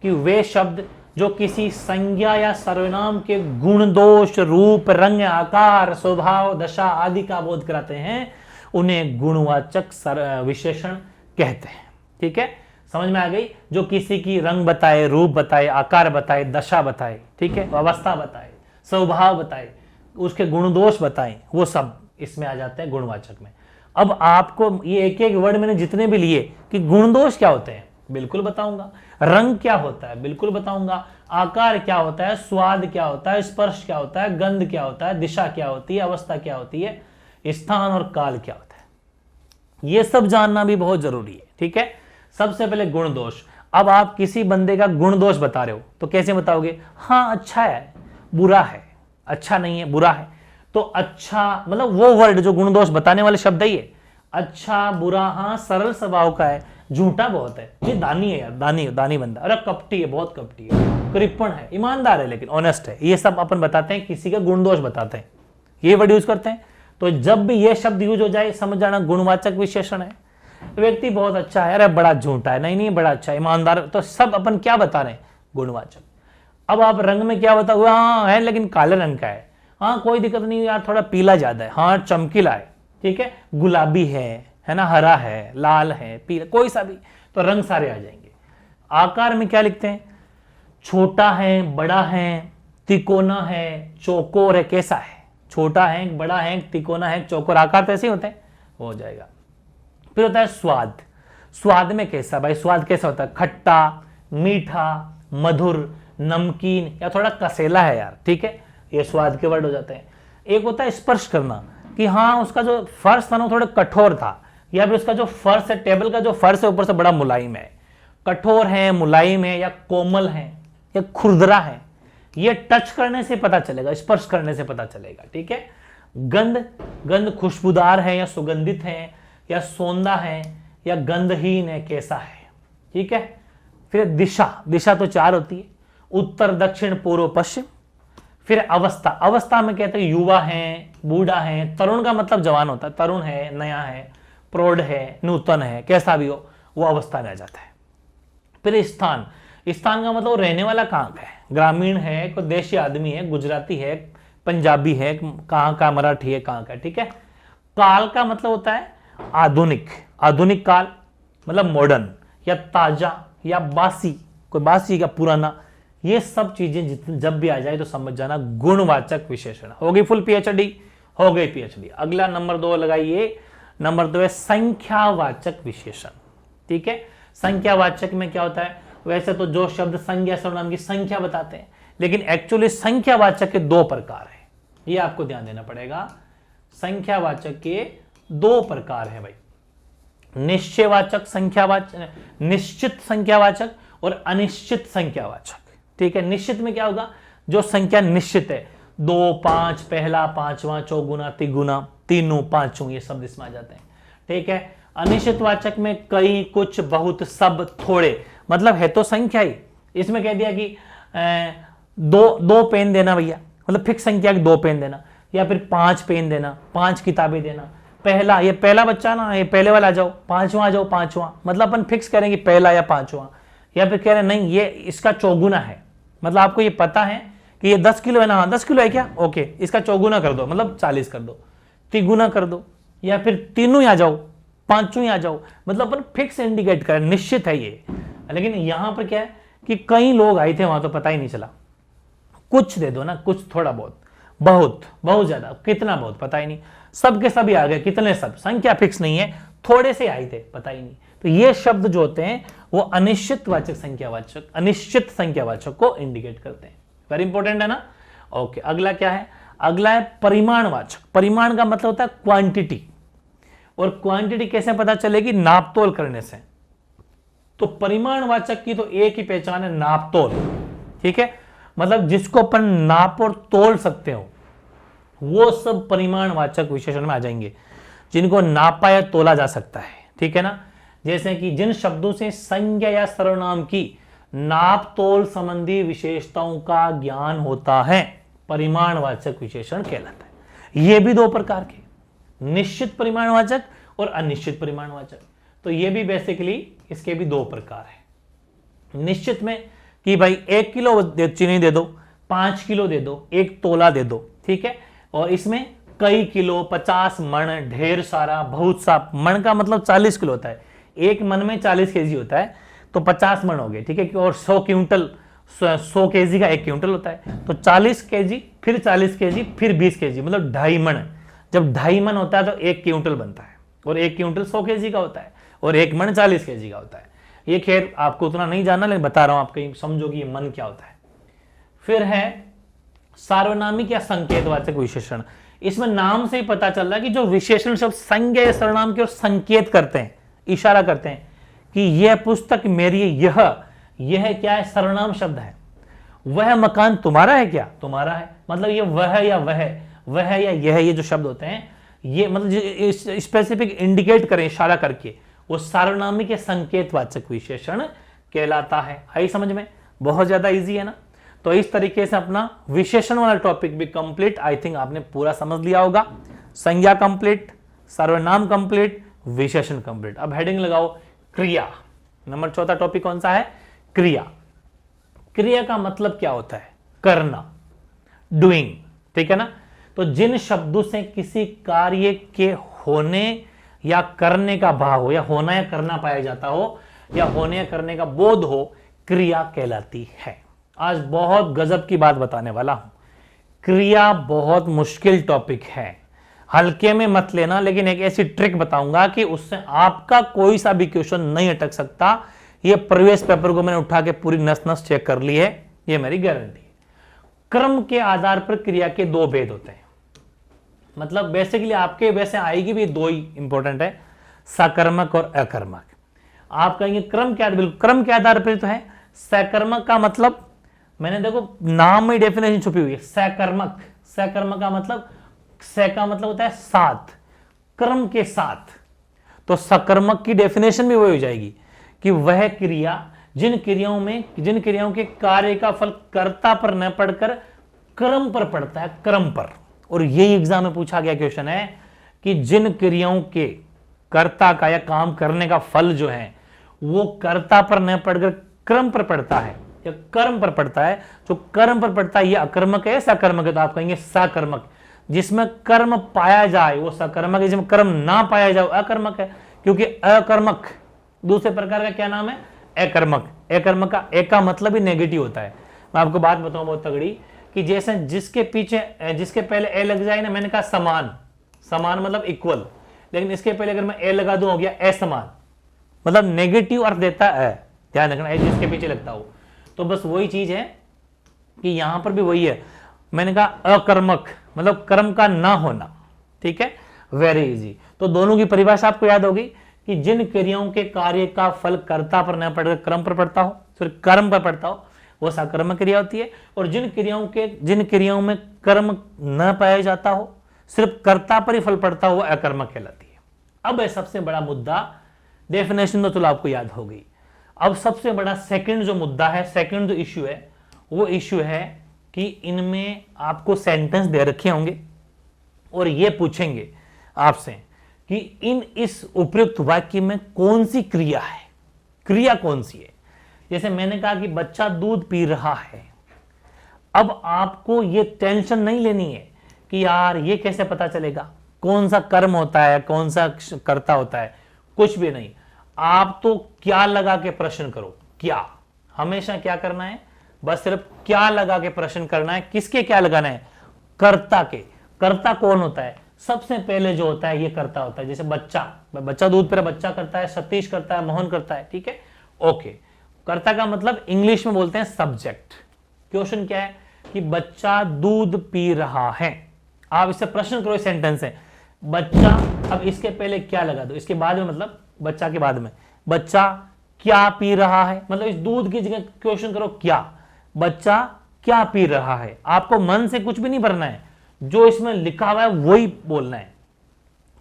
Speaker 1: कि वे शब्द जो किसी संज्ञा या सर्वनाम के गुण, दोष, रूप, रंग, आकार, स्वभाव, दशा आदि का बोध कराते हैं, उन्हें गुणवाचक विशेषण कहते हैं, ठीक है। समझ में आ गई। जो किसी की रंग बताए, रूप बताए, आकार बताए, दशा बताए, ठीक है, अवस्था बताए, स्वभाव बताए, उसके गुण दोष बताए, वो सब इसमें आ जाते हैं गुणवाचक में। अब आपको ये एक एक वर्ड मैंने जितने भी लिए कि गुण दोष क्या होते हैं बिल्कुल बताऊंगा, रंग क्या होता है बिल्कुल बताऊंगा, आकार क्या होता है, स्वाद क्या होता है, स्पर्श क्या होता है, गंध क्या होता है, दिशा क्या होती है, अवस्था क्या होती है, स्थान और काल क्या होता है, ये सब जानना भी बहुत जरूरी है, ठीक है। सबसे पहले गुण दोष। अब आप किसी बंदे का गुण दोष बता रहे हो तो कैसे बताओगे, हाँ अच्छा है, बुरा है, अच्छा नहीं है, बुरा है। तो अच्छा मतलब वो वर्ड जो गुण दोष बताने वाले शब्द ही है, अच्छा, बुरा, हाँ, सरल स्वभाव का है, झूठा बहुत है, ये दानी है यार, दानी बंदा, अरे कपटी है, बहुत कपटी है, कृपण है, ईमानदार है लेकिन ऑनेस्ट है, ये सब अपन बताते हैं, किसी का गुण दोष बताते हैं, ये वर्ड यूज करते हैं। तो जब भी ये शब्द यूज हो जाए समझ जाना गुणवाचक विशेषण है। व्यक्ति बहुत अच्छा है, अरे बड़ा झूठा है, नहीं बड़ा अच्छा है, ईमानदार, तो सब अपन क्या बता रहे हैं, गुणवाचक। अब आप रंग में क्या बताओगे, हाँ है लेकिन काले रंग का है, हाँ कोई दिक्कत नहीं यार, थोड़ा पीला ज्यादा है, हाँ चमकीला है, ठीक है, गुलाबी है ना, हरा है, लाल है, पीला, कोई सा भी, तो रंग सारे आ जाएंगे। आकार में क्या लिखते हैं, छोटा है, बड़ा है, तिकोना है, चौकोर है, कैसा है, छोटा है, बड़ा है, तिकोना है, चौकोर, आकार तो ऐसे ही होते हैं, हो जाएगा। फिर होता है स्वाद। स्वाद में कैसा, भाई स्वाद कैसा होता है, खट्टा, मीठा, मधुर, नमकीन या थोड़ा कसेला है यार, ठीक है, ये स्वाद के वर्ड हो जाते हैं। एक होता है स्पर्श करना, कि हाँ उसका जो फर्श था ना थोड़ा कठोर था, या फिर उसका जो फर्श है, टेबल का जो फर्श है ऊपर से बड़ा मुलायम है, कठोर है, मुलायम है, या कोमल है, या खुरदरा है, ये टच करने से पता चलेगा, स्पर्श करने से पता चलेगा, ठीक है। गंध खुशबूदार है या सुगंधित है, या सौंदा है, या गंधहीन है, कैसा है, ठीक है। फिर दिशा तो 4 होती है, उत्तर, दक्षिण, पूर्व, पश्चिम। फिर अवस्था में कहते हैं युवा है, बूढ़ा है, तरुण का मतलब जवान होता है, तरुण है, नया है, प्रौढ़ है, नूतन है, कैसा भी हो, वो अवस्था में आ जाता है। फिर स्थान का मतलब रहने वाला कहाँ का है, ग्रामीण है, कोई देशी आदमी है, गुजराती है, पंजाबी है, कहाँ का, मराठी है, कहाँ का, ठीक है। काल का मतलब होता है आधुनिक काल, मतलब मॉडर्न, या ताजा, या बासी, कोई बासी का पुराना, ये सब चीजें जब भी आ जाए तो समझ जाना गुणवाचक विशेषण। हो गई फुल पीएचडी, हो गई पीएचडी। अगला नंबर 2 लगाइए, नंबर 2 है संख्यावाचक विशेषण, ठीक है। संख्यावाचक में क्या होता है, वैसे तो जो शब्द संज्ञा सर्वनाम की संख्या बताते हैं, लेकिन एक्चुअली संख्यावाचक के 2 प्रकार है, ये आपको ध्यान देना पड़ेगा। संख्यावाचक के दो प्रकार हैं भाई, निश्चयवाचक संख्यावाचक, निश्चित संख्यावाचक और अनिश्चित संख्यावाचक। ठीक है, निश्चित में क्या होगा, जो संख्या निश्चित है, 2, 5, पहला, पांचवा, चौगुना, तिगुना, तीनों, पांचों, ये शब्द इसमें आ जाते हैं। ठीक है, अनिश्चित वाचक में कई, कुछ, बहुत, सब, थोड़े, मतलब है तो संख्या ही। इसमें कह दिया कि दो पेन देना भैया, मतलब फिक्स संख्या के 2 पेन देना, या फिर 5 पेन देना, 5 किताबें देना। पहला, ये पहला बच्चा ना, ये पहले वाला आ जाओ, पांचवा आ जाओ, पांचवा, मतलब अपन फिक्स करेंगे पहला या पांचवा। या फिर कह रहे नहीं ये इसका चौगुना है, मतलब आपको ये पता है कि ये 10 किलो है ना, 10 किलो है क्या, ओके, इसका चौगुना कर दो, मतलब 40 कर दो, तिगुना कर दो, या फिर तीनों ही आ जाओ, पांचों ही आ जाओ, मतलब अपन फिक्स इंडिकेट करें, निश्चित है ये। लेकिन यहां पर क्या है कि कई लोग आए थे वहां तो पता ही नहीं चला, कुछ दे दो ना, कुछ थोड़ा बहुत, बहुत बहुत ज्यादा, कितना बहुत पता ही नहीं, सब के सभी आ गए, कितने सब, संख्या फिक्स नहीं है, थोड़े से आए थे पता ही नहीं। तो ये शब्द जो होते हैं वो अनिश्चित वाचक संख्यावाचक, अनिश्चित संख्यावाचक को इंडिकेट करते हैं। वेरी इंपॉर्टेंट है ना। ओके, अगला क्या है, अगला है परिमाणवाचक। परिमाण का मतलब होता है क्वांटिटी, और क्वांटिटी कैसे पता चलेगी, नापतोल करने से। तो परिमाणवाचक की तो एक ही पहचान है, नापतोल। ठीक है, मतलब जिसको अपन नाप और तोल सकते हो वो सब परिमाणवाचक विशेषण में आ जाएंगे, जिनको नापा या तोला जा सकता है। ठीक है ना, जैसे कि जिन शब्दों से संज्ञा या सर्वनाम की नाप तोल संबंधी विशेषताओं का ज्ञान होता है, परिमाणवाचक विशेषण कहलाता है। ये भी दो प्रकार के, निश्चित परिमाणवाचक और अनिश्चित परिमाणवाचक। तो ये भी बेसिकली इसके भी दो प्रकार है। निश्चित में कि भाई 1 किलो चीनी दे दो, 5 किलो दे दो, 1 तोला दे दो। ठीक है, और इसमें कई किलो, 50 मन, ढेर सारा, बहुत सा। मन का मतलब 40 किलो होता है, एक मन में 40 केजी होता है, तो 50 मन हो गए। ठीक है, और 100 क्विंटल, 100 केजी का 1 क्विंटल होता है, तो 40 केजी, फिर 40 केजी, फिर 20 केजी, मतलब 2.5 मन। जब 2.5 मन होता है तो 1 क्विंटल बनता है, और 1 क्विंटल 100 केजी का होता है, और 1 मन 40 केजी का होता है। ये खैर आपको उतना नहीं जानना, लेकिन बता रहा हूं, आप कहीं समझो कि ये मन क्या होता है। फिर है सार्वनामिक या संकेतवाचक विशेषण। इसमें नाम से ही पता चल रहा है कि जो विशेषण शब्द संज्ञा या सर्वनाम की ओर संकेत करते हैं, इशारा करते हैं कि यह पुस्तक मेरी, यह क्या है, सर्वनाम शब्द है। वह मकान तुम्हारा है क्या, तुम्हारा है, मतलब ये वह या वह या यह, ये जो शब्द होते हैं ये मतलब स्पेसिफिक इंडिकेट करें इशारा करके, वो सार्वनामिक या संकेतवाचक विशेषण कहलाता है। आई समझ में, बहुत ज्यादा इजी है ना। तो इस तरीके से अपना विशेषण वाला टॉपिक भी कंप्लीट, आई थिंक आपने पूरा समझ लिया होगा। संज्ञा कंप्लीट, सर्वनाम कंप्लीट, विशेषण कंप्लीट। अब हेडिंग लगाओ क्रिया। नंबर 4 टॉपिक कौन सा है, क्रिया। क्रिया का मतलब क्या होता है, करना, डूइंग। ठीक है ना। तो जिन शब्दों से किसी कार्य के होने या करने का भाव हो, या होना या करना पाया जाता हो, या होने या करने का बोध हो, क्रिया कहलाती है। आज बहुत गजब की बात बताने वाला हूं। क्रिया बहुत मुश्किल टॉपिक है, हल्के में मत लेना, लेकिन एक ऐसी ट्रिक बताऊंगा कि उससे आपका कोई सा भी क्वेश्चन नहीं अटक सकता। ये प्रीवियस पेपर को मैंने उठा के पूरी नस नस चेक कर ली है, ये मेरी गारंटी है। क्रम के आधार पर क्रिया के 2 भेद होते हैं, मतलब बेसिकली आपके वैसे आएगी भी 2 ही इंपॉर्टेंट है, सकर्मक और अकर्मक। आप कहेंगे क्रम के आधार, बिल्कुल क्रम के आधार पर तो है। सकर्मक का मतलब मैंने देखो नाम में डेफिनेशन छुपी हुई है, सकर्मक। सकर्मक का मतलब, स का मतलब होता है साथ, क्रम के साथ। तो सकर्मक की डेफिनेशन भी वही हो जाएगी कि वह क्रिया जिन क्रियाओं के कार्य का फल कर्ता पर न पड़कर क्रम पर पड़ता है, क्रम पर। और यही एग्जाम में पूछा गया क्वेश्चन है कि जिन क्रियाओं के कर्ता का या काम करने का फल जो है वो कर्ता पर न पड़कर क्रम पर पड़ता है या कर्म पर पड़ता है, जो कर्म पर पड़ता है ये अकर्मक है, सकर्मक है। तो आप कहेंगे सकर्मक। जिसमें कर्म पाया जाए वो सकर्मक है, जिसमें कर्म ना पाया जाए अकर्मक है। क्योंकि अकर्मक दूसरे प्रकार का क्या नाम है, अकर्मक। अकर्मक का ए का मतलब ही नेगेटिव होता है। मैं आपको बात बताऊं बहुत तगड़ी, कि जैसे जिसके पहले ए लग जाए ना, मैंने कहा समान, समान मतलब इक्वल, लेकिन इसके पहले अगर मैं ए लगा दूं हो गया असमान, मतलब नेगेटिव अर्थ देता है। ध्यान रखना, ए जिसके पीछे लगता हो। तो बस वही चीज है कि यहां पर भी वही है। मैंने कहा अकर्मक मतलब कर्म का ना होना। ठीक है, वेरी इजी। तो दोनों की परिभाषा आपको याद होगी कि जिन क्रियाओं के कार्य का फल कर्ता पर न पड़कर कर्म पर पड़ता हो, फिर कर्म पर पड़ता हो, वो सकर्मक क्रिया होती है। और जिन क्रियाओं में कर्म न पाया जाता हो, सिर्फ कर्ता पर ही फल पड़ता हो, वो अकर्मक कहलाती है। अब सबसे बड़ा मुद्दा, डेफिनेशन तो चलो आपको याद हो गई। अब सबसे बड़ा सेकंड जो मुद्दा है, सेकंड जो इश्यू है, वो इश्यू है कि इनमें आपको सेंटेंस दे रखे होंगे और ये पूछेंगे आपसे कि इस उपयुक्त वाक्य में कौन सी क्रिया है, क्रिया कौन सी है। जैसे मैंने कहा कि बच्चा दूध पी रहा है। अब आपको ये टेंशन नहीं लेनी है कि यार ये कैसे पता चलेगा कौन सा कर्म होता है, कौन सा कर्ता होता है, कुछ भी नहीं। आप तो क्या लगा के प्रश्न करो, क्या, हमेशा क्या करना है, बस सिर्फ क्या लगा के प्रश्न करना है। किसके क्या लगाना है, कर्ता के। कर्ता कौन होता है, सबसे पहले जो होता है ये कर्ता होता है। जैसे बच्चा दूध पी रहा, बच्चा करता है, सतीश करता है, मोहन करता है। ठीक है, ओके। कर्ता का मतलब इंग्लिश में बोलते हैं सब्जेक्ट। क्वेश्चन क्या है कि बच्चा दूध पी रहा है। आप इससे प्रश्न करो, सेंटेंस है बच्चा, अब इसके पहले क्या लगा दो, इसके बाद में मतलब बच्चा के बाद में बच्चा क्या पी रहा है, मतलब इस दूध की जगह क्वेश्चन करो क्या, बच्चा क्या पी रहा है। आपको मन से कुछ भी नहीं भरना है, जो इसमें लिखा हुआ है वही बोलना है।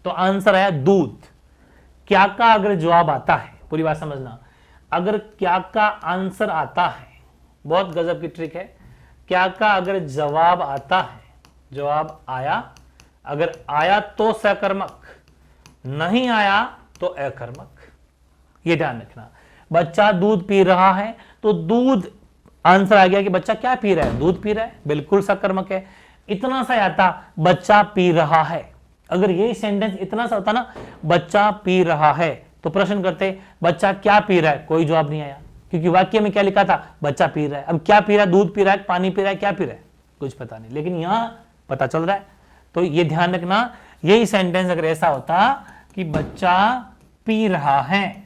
Speaker 1: तो आंसर आया दूध। क्या का अगर जवाब आता है, पूरी बात समझना, अगर क्या का आंसर आता है, बहुत गजब की ट्रिक है, क्या का अगर जवाब आता है, जवाब आया, अगर आया तो सकर्मक, नहीं आया तो अकर्मक। यह ध्यान रखना। बच्चा दूध पी रहा है तो दूध, आंसर आ गया कि बच्चा क्या पी रहा है, दूध पी रहा है, बिल्कुल सकर्मक है। इतना सा आता बच्चा पी रहा है, अगर यही सेंटेंस इतना सा होता ना, बच्चा पी रहा है, तो प्रश्न करते बच्चा क्या पी रहा है, कोई जवाब नहीं आया, क्योंकि वाक्य में क्या लिखा था, बच्चा पी रहा है। अब क्या पी रहा है, दूध पी रहा है, पानी पी रहा है, क्या पी रहा है, कुछ पता नहीं, लेकिन यहां पता चल रहा है। तो ये ध्यान रखना, यही सेंटेंस अगर ऐसा होता कि बच्चा पी रहा है,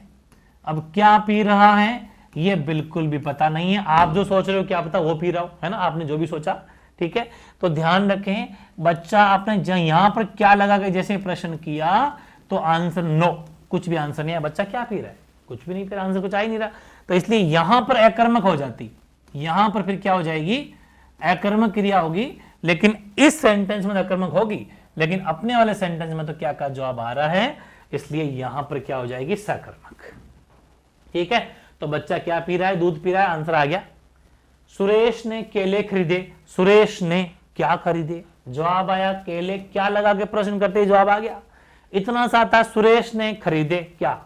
Speaker 1: अब क्या पी रहा है ये बिल्कुल भी पता नहीं है। आप जो सोच रहे हो क्या पता वो पी रहा हो, है ना, आपने जो भी सोचा। ठीक है, तो ध्यान रखें, बच्चा आपने यहां पर क्या लगा के जैसे प्रश्न किया तो आंसर नो, कुछ भी आंसर नहीं है। बच्चा क्या पी रहा है, कुछ भी नहीं, फिर आंसर कुछ आ ही नहीं रहा। तो इसलिए यहां पर अकर्मक हो जाती, यहां पर फिर क्या हो जाएगी, अकर्मक क्रिया होगी। लेकिन इस सेंटेंस में अकर्मक होगी, लेकिन अपने वाले सेंटेंस में तो क्या का जवाब आ रहा है, इसलिए यहां पर क्या हो जाएगी, सकर्मक। ठीक है, तो बच्चा क्या पी रहा है, दूध पी रहा है, आंसर आ गया। सुरेश ने केले खरीदे, सुरेश ने क्या खरीदे, जवाब आया केले, क्या लगा के प्रश्न करते ही जवाब आ गया। इतना सा था सुरेश ने खरीदे, क्या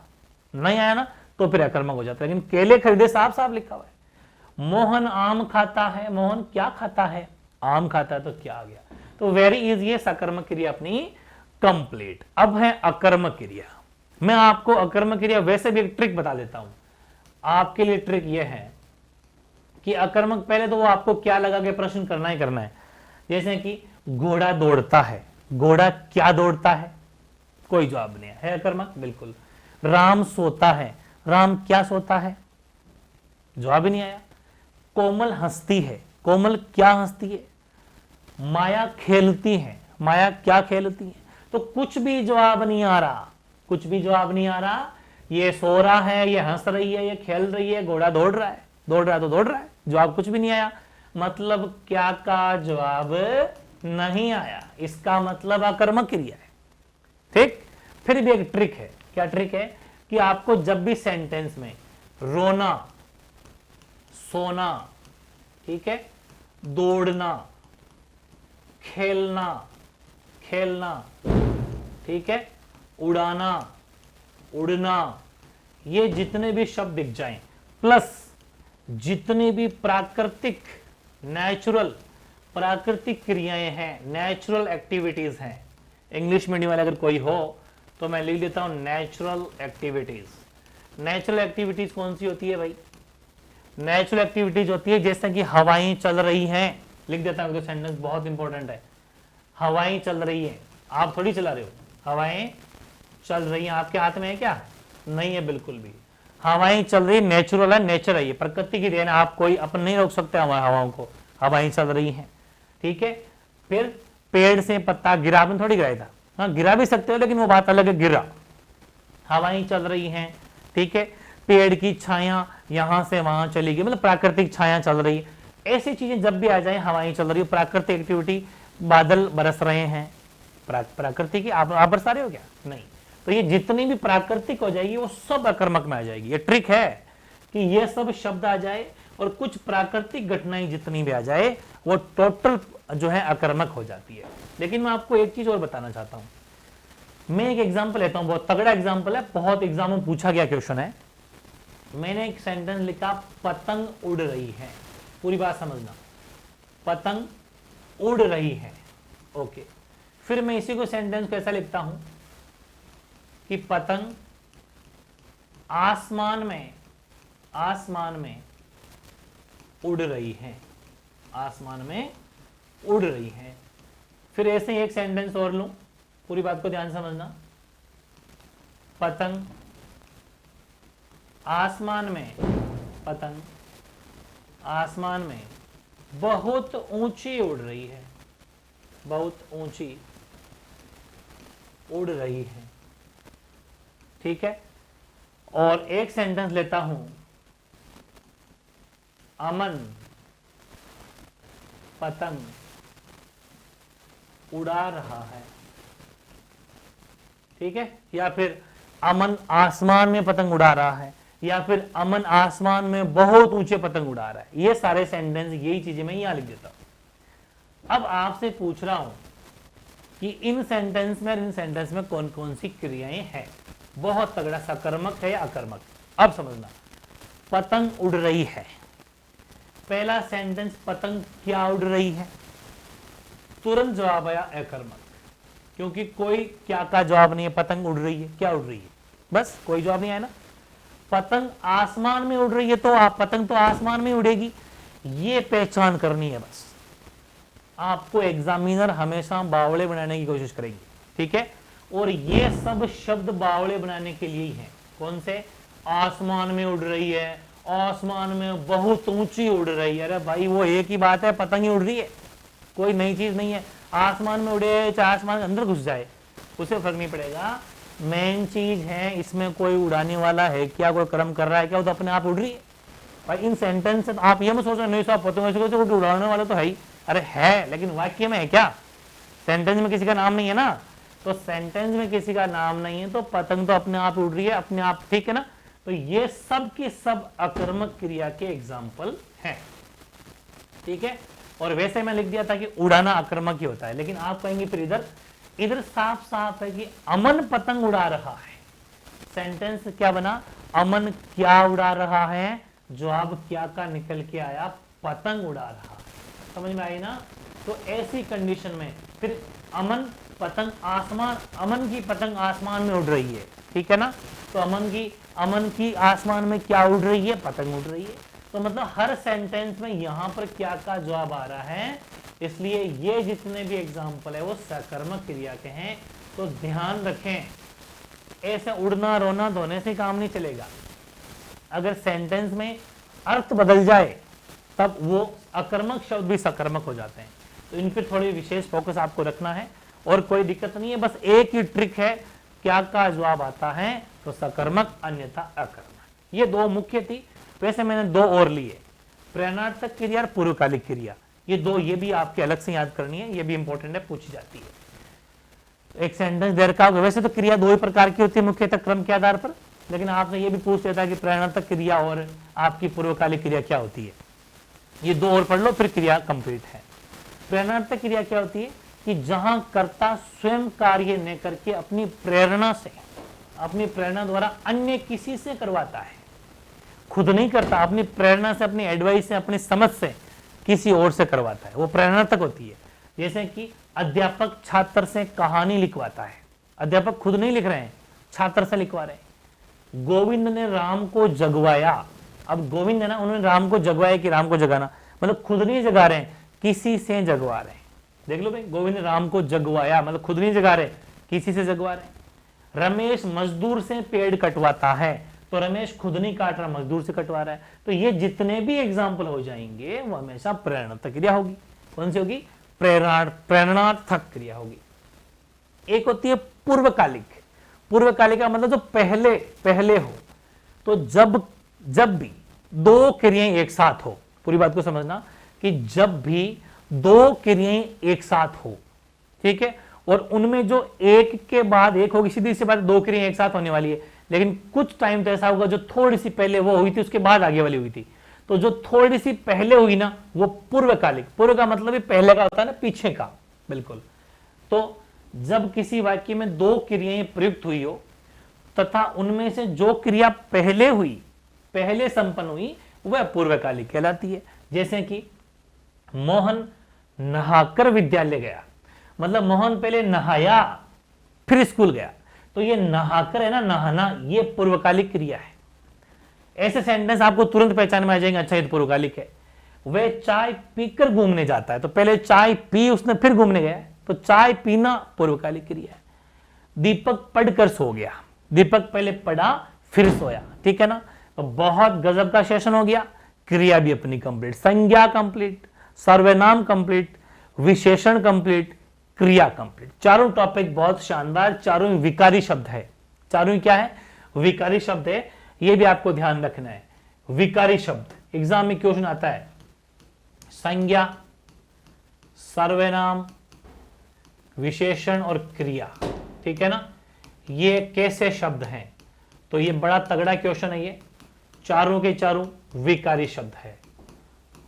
Speaker 1: नहीं आया ना, तो फिर अकर्मक हो जाता है। लेकिन केले खरीदे साफ साफ लिखा हुआ है। मोहन आम खाता है, मोहन क्या खाता है, आम खाता है, तो क्या आ गया। तो वेरी इजी है, सकर्मक क्रिया अपनी कंप्लीट। अब है अकर्मक क्रिया। मैं आपको अकर्मक क्रिया वैसे भी एक ट्रिक बता देता हूं आपके लिए। ट्रिक यह है कि अकर्मक पहले तो वो आपको क्या लगा के प्रश्न करना ही करना है। जैसे कि घोड़ा दौड़ता है, घोड़ा क्या दौड़ता है, कोई जवाब नहीं है अकर्मक, बिल्कुल। राम सोता है, राम क्या सोता है, जवाब ही नहीं आया। कोमल हंसती है, कोमल क्या हंसती है। माया खेलती है, माया क्या खेलती है। तो कुछ भी जवाब नहीं आ रहा, कुछ भी जवाब नहीं आ रहा। ये सो रहा है, ये हंस रही है, ये खेल रही है, घोड़ा दौड़ रहा है, दौड़ रहा है तो दौड़ रहा है, जवाब कुछ भी नहीं आया। मतलब क्या का जवाब नहीं आया, इसका मतलब अकर्मक क्रिया है। ठीक, फिर भी एक ट्रिक है। क्या ट्रिक है कि आपको जब भी सेंटेंस में रोना, सोना, ठीक है, दौड़ना, खेलना, खेलना, ठीक है, उड़ाना, उड़ना, ये जितने भी शब्द दिख जाएं, प्लस जितने भी प्राकृतिक, नेचुरल, प्राकृतिक क्रियाएं हैं, नेचुरल एक्टिविटीज हैं। इंग्लिश मीडियम वाले अगर कोई हो तो मैं लिख देता हूं नेचुरल एक्टिविटीज। नेचुरल एक्टिविटीज कौन सी होती है भाई, नेचुरल एक्टिविटीज होती है जैसे कि हवाएं चल रही हैं, लिख देता हूं, तो सेंटेंस बहुत इंपॉर्टेंट है। हवाएं चल रही हैं, आप थोड़ी चला रहे हो, हवाएं चल रही हैं, आपके हाथ में है क्या, नहीं है बिल्कुल भी। हवाएं चल रही, नेचुरल है, नेचर है, ये प्रकृति की देन, आप कोई अपन नहीं रोक सकते हवाओं को, हवाएं चल रही हैं। ठीक है, फिर पेड़ से पत्ता गिरा, आपने थोड़ी गिराया था, हाँ गिरा भी सकते हो लेकिन वो बात अलग है, गिरा। हवाएं चल रही हैं, ठीक है, पेड़ की छाया यहां से वहां चली गई, मतलब प्राकृतिक छाया चल रही है। ऐसी चीजें जब भी आ जाए, हवाएं चल रही है, प्राकृतिक एक्टिविटी, बादल बरस रहे हैं, प्राकृतिक की, आप बरसा रहे हो क्या? नहीं। तो ये जितनी भी प्राकृतिक हो जाएगी वो सब अकर्मक में आ जाएगी। ये ट्रिक है कि ये सब शब्द आ जाए और कुछ प्राकृतिक घटनाएं जितनी भी आ जाए वो टोटल जो है अकर्मक हो जाती है। लेकिन मैं आपको एक चीज और बताना चाहता हूं। मैं एक एग्जांपल लेता हूं, बहुत तगड़ा एग्जांपल है, बहुत एग्जाम में पूछा गया क्वेश्चन है। मैंने एक सेंटेंस लिखा, पतंग उड़ रही है, पूरी बात समझना, पतंग उड़ रही है, ओके। फिर मैं इसी को सेंटेंस कैसा लिखता हूं कि पतंग आसमान में उड़ रही है, आसमान में उड़ रही है। फिर ऐसे ही एक सेंटेंस और लूं, पूरी बात को ध्यान समझना, पतंग आसमान में बहुत ऊंची उड़ रही है, बहुत ऊंची उड़ रही है, ठीक है। और एक सेंटेंस लेता हूं, अमन पतंग उड़ा रहा है, ठीक है। या फिर अमन आसमान में पतंग उड़ा रहा है, या फिर अमन आसमान में बहुत ऊंचे पतंग उड़ा रहा है। ये सारे सेंटेंस, यही चीजें मैं यहां लिख देता हूं। अब आपसे पूछ रहा हूं कि इन सेंटेंस में कौन कौन सी क्रियाएं हैं। बहुत तगड़ा, सकर्मक है या अकर्मक? अब समझना, पतंग उड़ रही है, पहला सेंटेंस, पतंग क्या उड़ रही है? तुरंत जवाब आया अकर्मक, क्योंकि कोई क्या का जवाब नहीं है, पतंग उड़ रही है, क्या उड़ रही है, बस कोई जवाब नहीं आया ना। पतंग आसमान में उड़ रही है, तो आप पतंग तो आसमान में उड़ेगी, ये पहचान करनी है बस। आपको एग्जामिनर हमेशा बावड़े बनाने की कोशिश करेगी, ठीक है। और ये सब शब्द बावड़े बनाने के लिए ही हैं। कौन से? आसमान में उड़ रही है, आसमान में बहुत ऊंची उड़ रही है। अरे भाई वो एक ही बात है, पतंग ही उड़ रही है, कोई नई चीज नहीं है। आसमान में उड़े चाहे आसमान के अंदर घुस जाए, उसे फर्क नहीं पड़ेगा। मेन चीज है इसमें कोई उड़ाने वाला है क्या, कोई कर्म कर रहा है क्या, वो तो अपने आप उड़ रही है। भाई इन सेंटेंस से आप ये मत सोच रहे नहीं साहब पतंग उड़ाने वाला तो है ही, अरे है, लेकिन वाक्य में है क्या? सेंटेंस में किसी का नाम नहीं है ना, तो सेंटेंस में किसी का नाम नहीं है तो पतंग तो अपने आप उड़ रही है, अपने आप, ठीक है ना। तो ये सब के सब अकर्मक क्रिया के एग्जाम्पल हैं, ठीक है। और वैसे मैं लिख दिया था कि उड़ाना अकर्मक ही होता है, लेकिन आप कहेंगे फिर इधर साफ साफ है कि अमन पतंग उड़ा रहा है। सेंटेंस क्या बना? अमन क्या उड़ा रहा है, जवाब क्या का निकल के आया, पतंग उड़ा रहा है। समझ में आई ना? तो ऐसी कंडीशन में फिर अमन पतंग आसमान, अमन की पतंग आसमान में उड़ रही है, ठीक है ना। तो अमन की आसमान में क्या उड़ रही है? पतंग उड़ रही है। तो मतलब हर सेंटेंस में यहां पर क्या का जवाब आ रहा है, इसलिए ये जितने भी एग्जाम्पल है वो सकर्मक क्रिया के हैं। तो ध्यान रखें, ऐसे उड़ना रोना धोने से काम नहीं चलेगा। अगर सेंटेंस में अर्थ बदल जाए तब वो अकर्मक शब्द भी सकर्मक हो जाते हैं। तो इन पर थोड़ी विशेष फोकस आपको रखना है और कोई दिक्कत नहीं है। बस एक ही ट्रिक है, क्या का जवाब आता है तो सकर्मक, अन्यथा अकर्मक। ये दो मुख्य थी। वैसे मैंने दो और लिए, प्रेरणार्थक क्रिया और पूर्वकालिक क्रिया। ये दो, ये भी आपके अलग से याद करनी है, ये भी इंपॉर्टेंट है, पूछी जाती है। एक सेंटेंस देर का होगा। वैसे तो क्रिया दो ही प्रकार की होती है मुख्यतः क्रम के आधार पर, लेकिन आपने ये भी पूछ लिया था कि प्रेरणार्थक क्रिया और आपकी पूर्वकालिक क्रिया क्या होती है। ये दो और पढ़ लो फिर क्रिया कंप्लीट है। प्रेरणार्थक क्रिया क्या होती है कि जहां कर्ता स्वयं कार्य न करके अपनी प्रेरणा से, अपनी प्रेरणा द्वारा अन्य किसी से करवाता है, खुद नहीं करता, अपनी प्रेरणा से, अपनी एडवाइस से, अपनी समझ से किसी और से करवाता है, वो प्रेरणार्थक होती है। जैसे कि अध्यापक छात्र से कहानी लिखवाता है, अध्यापक खुद नहीं लिख रहे हैं, छात्र से लिखवा रहे हैं। गोविंद ने राम को जगवाया, अब गोविंद है ना, उन्होंने राम को जगवाया कि राम को जगाना, मतलब खुद नहीं जगा रहे हैं, किसी से जगवा रहे हैं। देख लो भाई, गोविंद ने राम को जगवाया मतलब खुद नहीं जगा रहे, किसी से जगवा रहे हैं। रमेश मजदूर से पेड़ कटवाता है, तो रमेश खुद नहीं काट रहा, मजदूर से कटवा रहा है। तो ये जितने भी एग्जाम्पल हो जाएंगे वो हमेशा प्रेरणार्थक क्रिया होगी। कौन सी होगी? प्रेरणार्थक क्रिया होगी। एक होती है पूर्वकालिक। पूर्वकालिक का मतलब जो पहले पहले हो। तो जब भी दो क्रियाएं एक साथ हो, पूरी बात को समझना कि जब भी दो क्रियाएं एक साथ हो, ठीक है, और उनमें जो एक के बाद एक होगी, सीधी सी बात, दो क्रियाएं एक साथ होने वाली है, लेकिन कुछ टाइम तो ऐसा होगा जो थोड़ी सी पहले वो हुई थी उसके बाद आगे वाली हुई थी। तो जो थोड़ी सी पहले हुई ना वो पूर्वकालिक। पूर्व का मतलब ही पहले का होता है ना, पीछे का, बिल्कुल। तो जब किसी वाक्य में दो क्रियाएं प्रयुक्त हुई हो तथा उनमें से जो क्रिया पहले हुई, पहले संपन्न हुई, वह पूर्वकालिक कहलाती है। जैसे कि मोहन नहाकर विद्यालय गया, मतलब मोहन पहले नहाया फिर स्कूल गया। तो ये नहाकर है ना, नहाना, ये पूर्वकालिक क्रिया है। ऐसे सेंटेंस आपको तुरंत पहचान में आ जाएंगे, अच्छा ये तो पूर्वकालिक है। वह चाय पीकर घूमने जाता है, तो पहले चाय पी उसने फिर घूमने गया, तो चाय पीना पूर्वकालिक क्रिया है। दीपक पढ़कर सो गया, दीपक पहले पढ़ा फिर सोया, ठीक है ना। तो बहुत गजब का सेशन हो गया। क्रिया भी अपनी कंप्लीट, संज्ञा कंप्लीट, सर्वनाम कंप्लीट, विशेषण कंप्लीट, क्रिया कंप्लीट। चारों टॉपिक बहुत शानदार, चारों विकारी शब्द है। चारों क्या है? विकारी शब्द है, ये भी आपको ध्यान रखना है। विकारी शब्द एग्जाम में क्वेश्चन आता है, संज्ञा, सर्वनाम, विशेषण और क्रिया, ठीक है ना। ये कैसे शब्द हैं? तो ये बड़ा तगड़ा क्वेश्चन है। ये चारों के चारों विकारी शब्द है,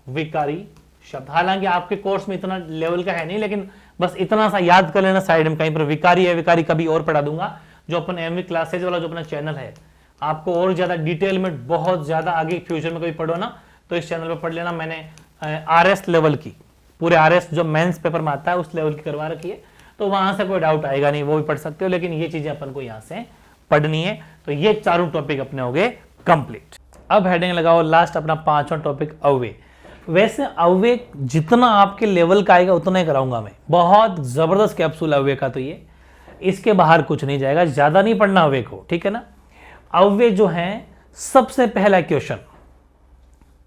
Speaker 1: विकारी शब्द। हालांकि आपके कोर्स में इतना लेवल का है नहीं, लेकिन बस इतना सा याद कर लेना साइड में कहीं पर, विकारी है। विकारी कभी और पढ़ा दूंगा, जो अपन एमवी क्लासेज वाला जो अपना चैनल है, आपको और ज्यादा डिटेल में, बहुत ज्यादा आगे फ्यूचर में कभी पढ़ो ना, तो इस चैनल पर पढ़ लेना। मैंने आरएस लेवल की, पूरे आरएस जो मेंस पेपर में आता है उस लेवल की करवा रखी है, तो वहां से कोई डाउट आएगा नहीं, वो भी पढ़ सकते हो। लेकिन ये चीजें अपन को यहां से पढ़नी है। तो ये चारों टॉपिक अपने हो गए कंप्लीट। अब हेडिंग लगाओ लास्ट, अपना पांचवा टॉपिक अव्यय। वैसे अव्यय जितना आपके लेवल का आएगा उतना ही कराऊंगा मैं। बहुत जबरदस्त कैप्सूल अव्यय का, तो ये इसके बाहर कुछ नहीं जाएगा, ज्यादा नहीं पढ़ना अव्यय को, ठीक है ना। अव्यय जो है, सबसे पहला क्वेश्चन,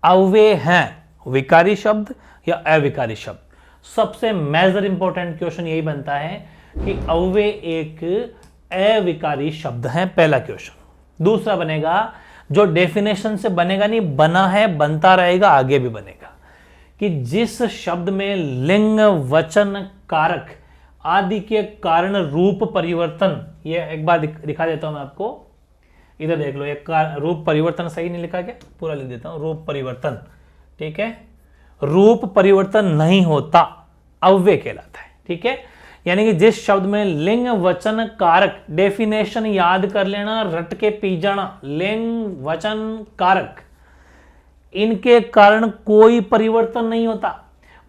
Speaker 1: अव्यय हैं विकारी शब्द या अविकारी शब्द? सबसे मेजर इंपॉर्टेंट क्वेश्चन यही बनता है कि अव्यय एक अविकारी शब्द है, पहला क्वेश्चन। दूसरा बनेगा, जो डेफिनेशन से बनेगा नहीं, बना है, बनता रहेगा, आगे भी बनेगा, कि जिस शब्द में लिंग, वचन, कारक आदि के कारण रूप परिवर्तन, ये एक बार दिखा देता हूं मैं आपको, इधर देख लो। एक रूप परिवर्तन सही नहीं लिखा क्या? पूरा लिख देता हूं, रूप परिवर्तन, ठीक है। रूप परिवर्तन नहीं होता, अव्यय कहलाता है, ठीक है। यानी कि जिस शब्द में लिंग, वचन, कारक, डेफिनेशन याद कर लेना, रट के पी जाना, लिंग, वचन, कारक, इनके कारण कोई परिवर्तन नहीं होता,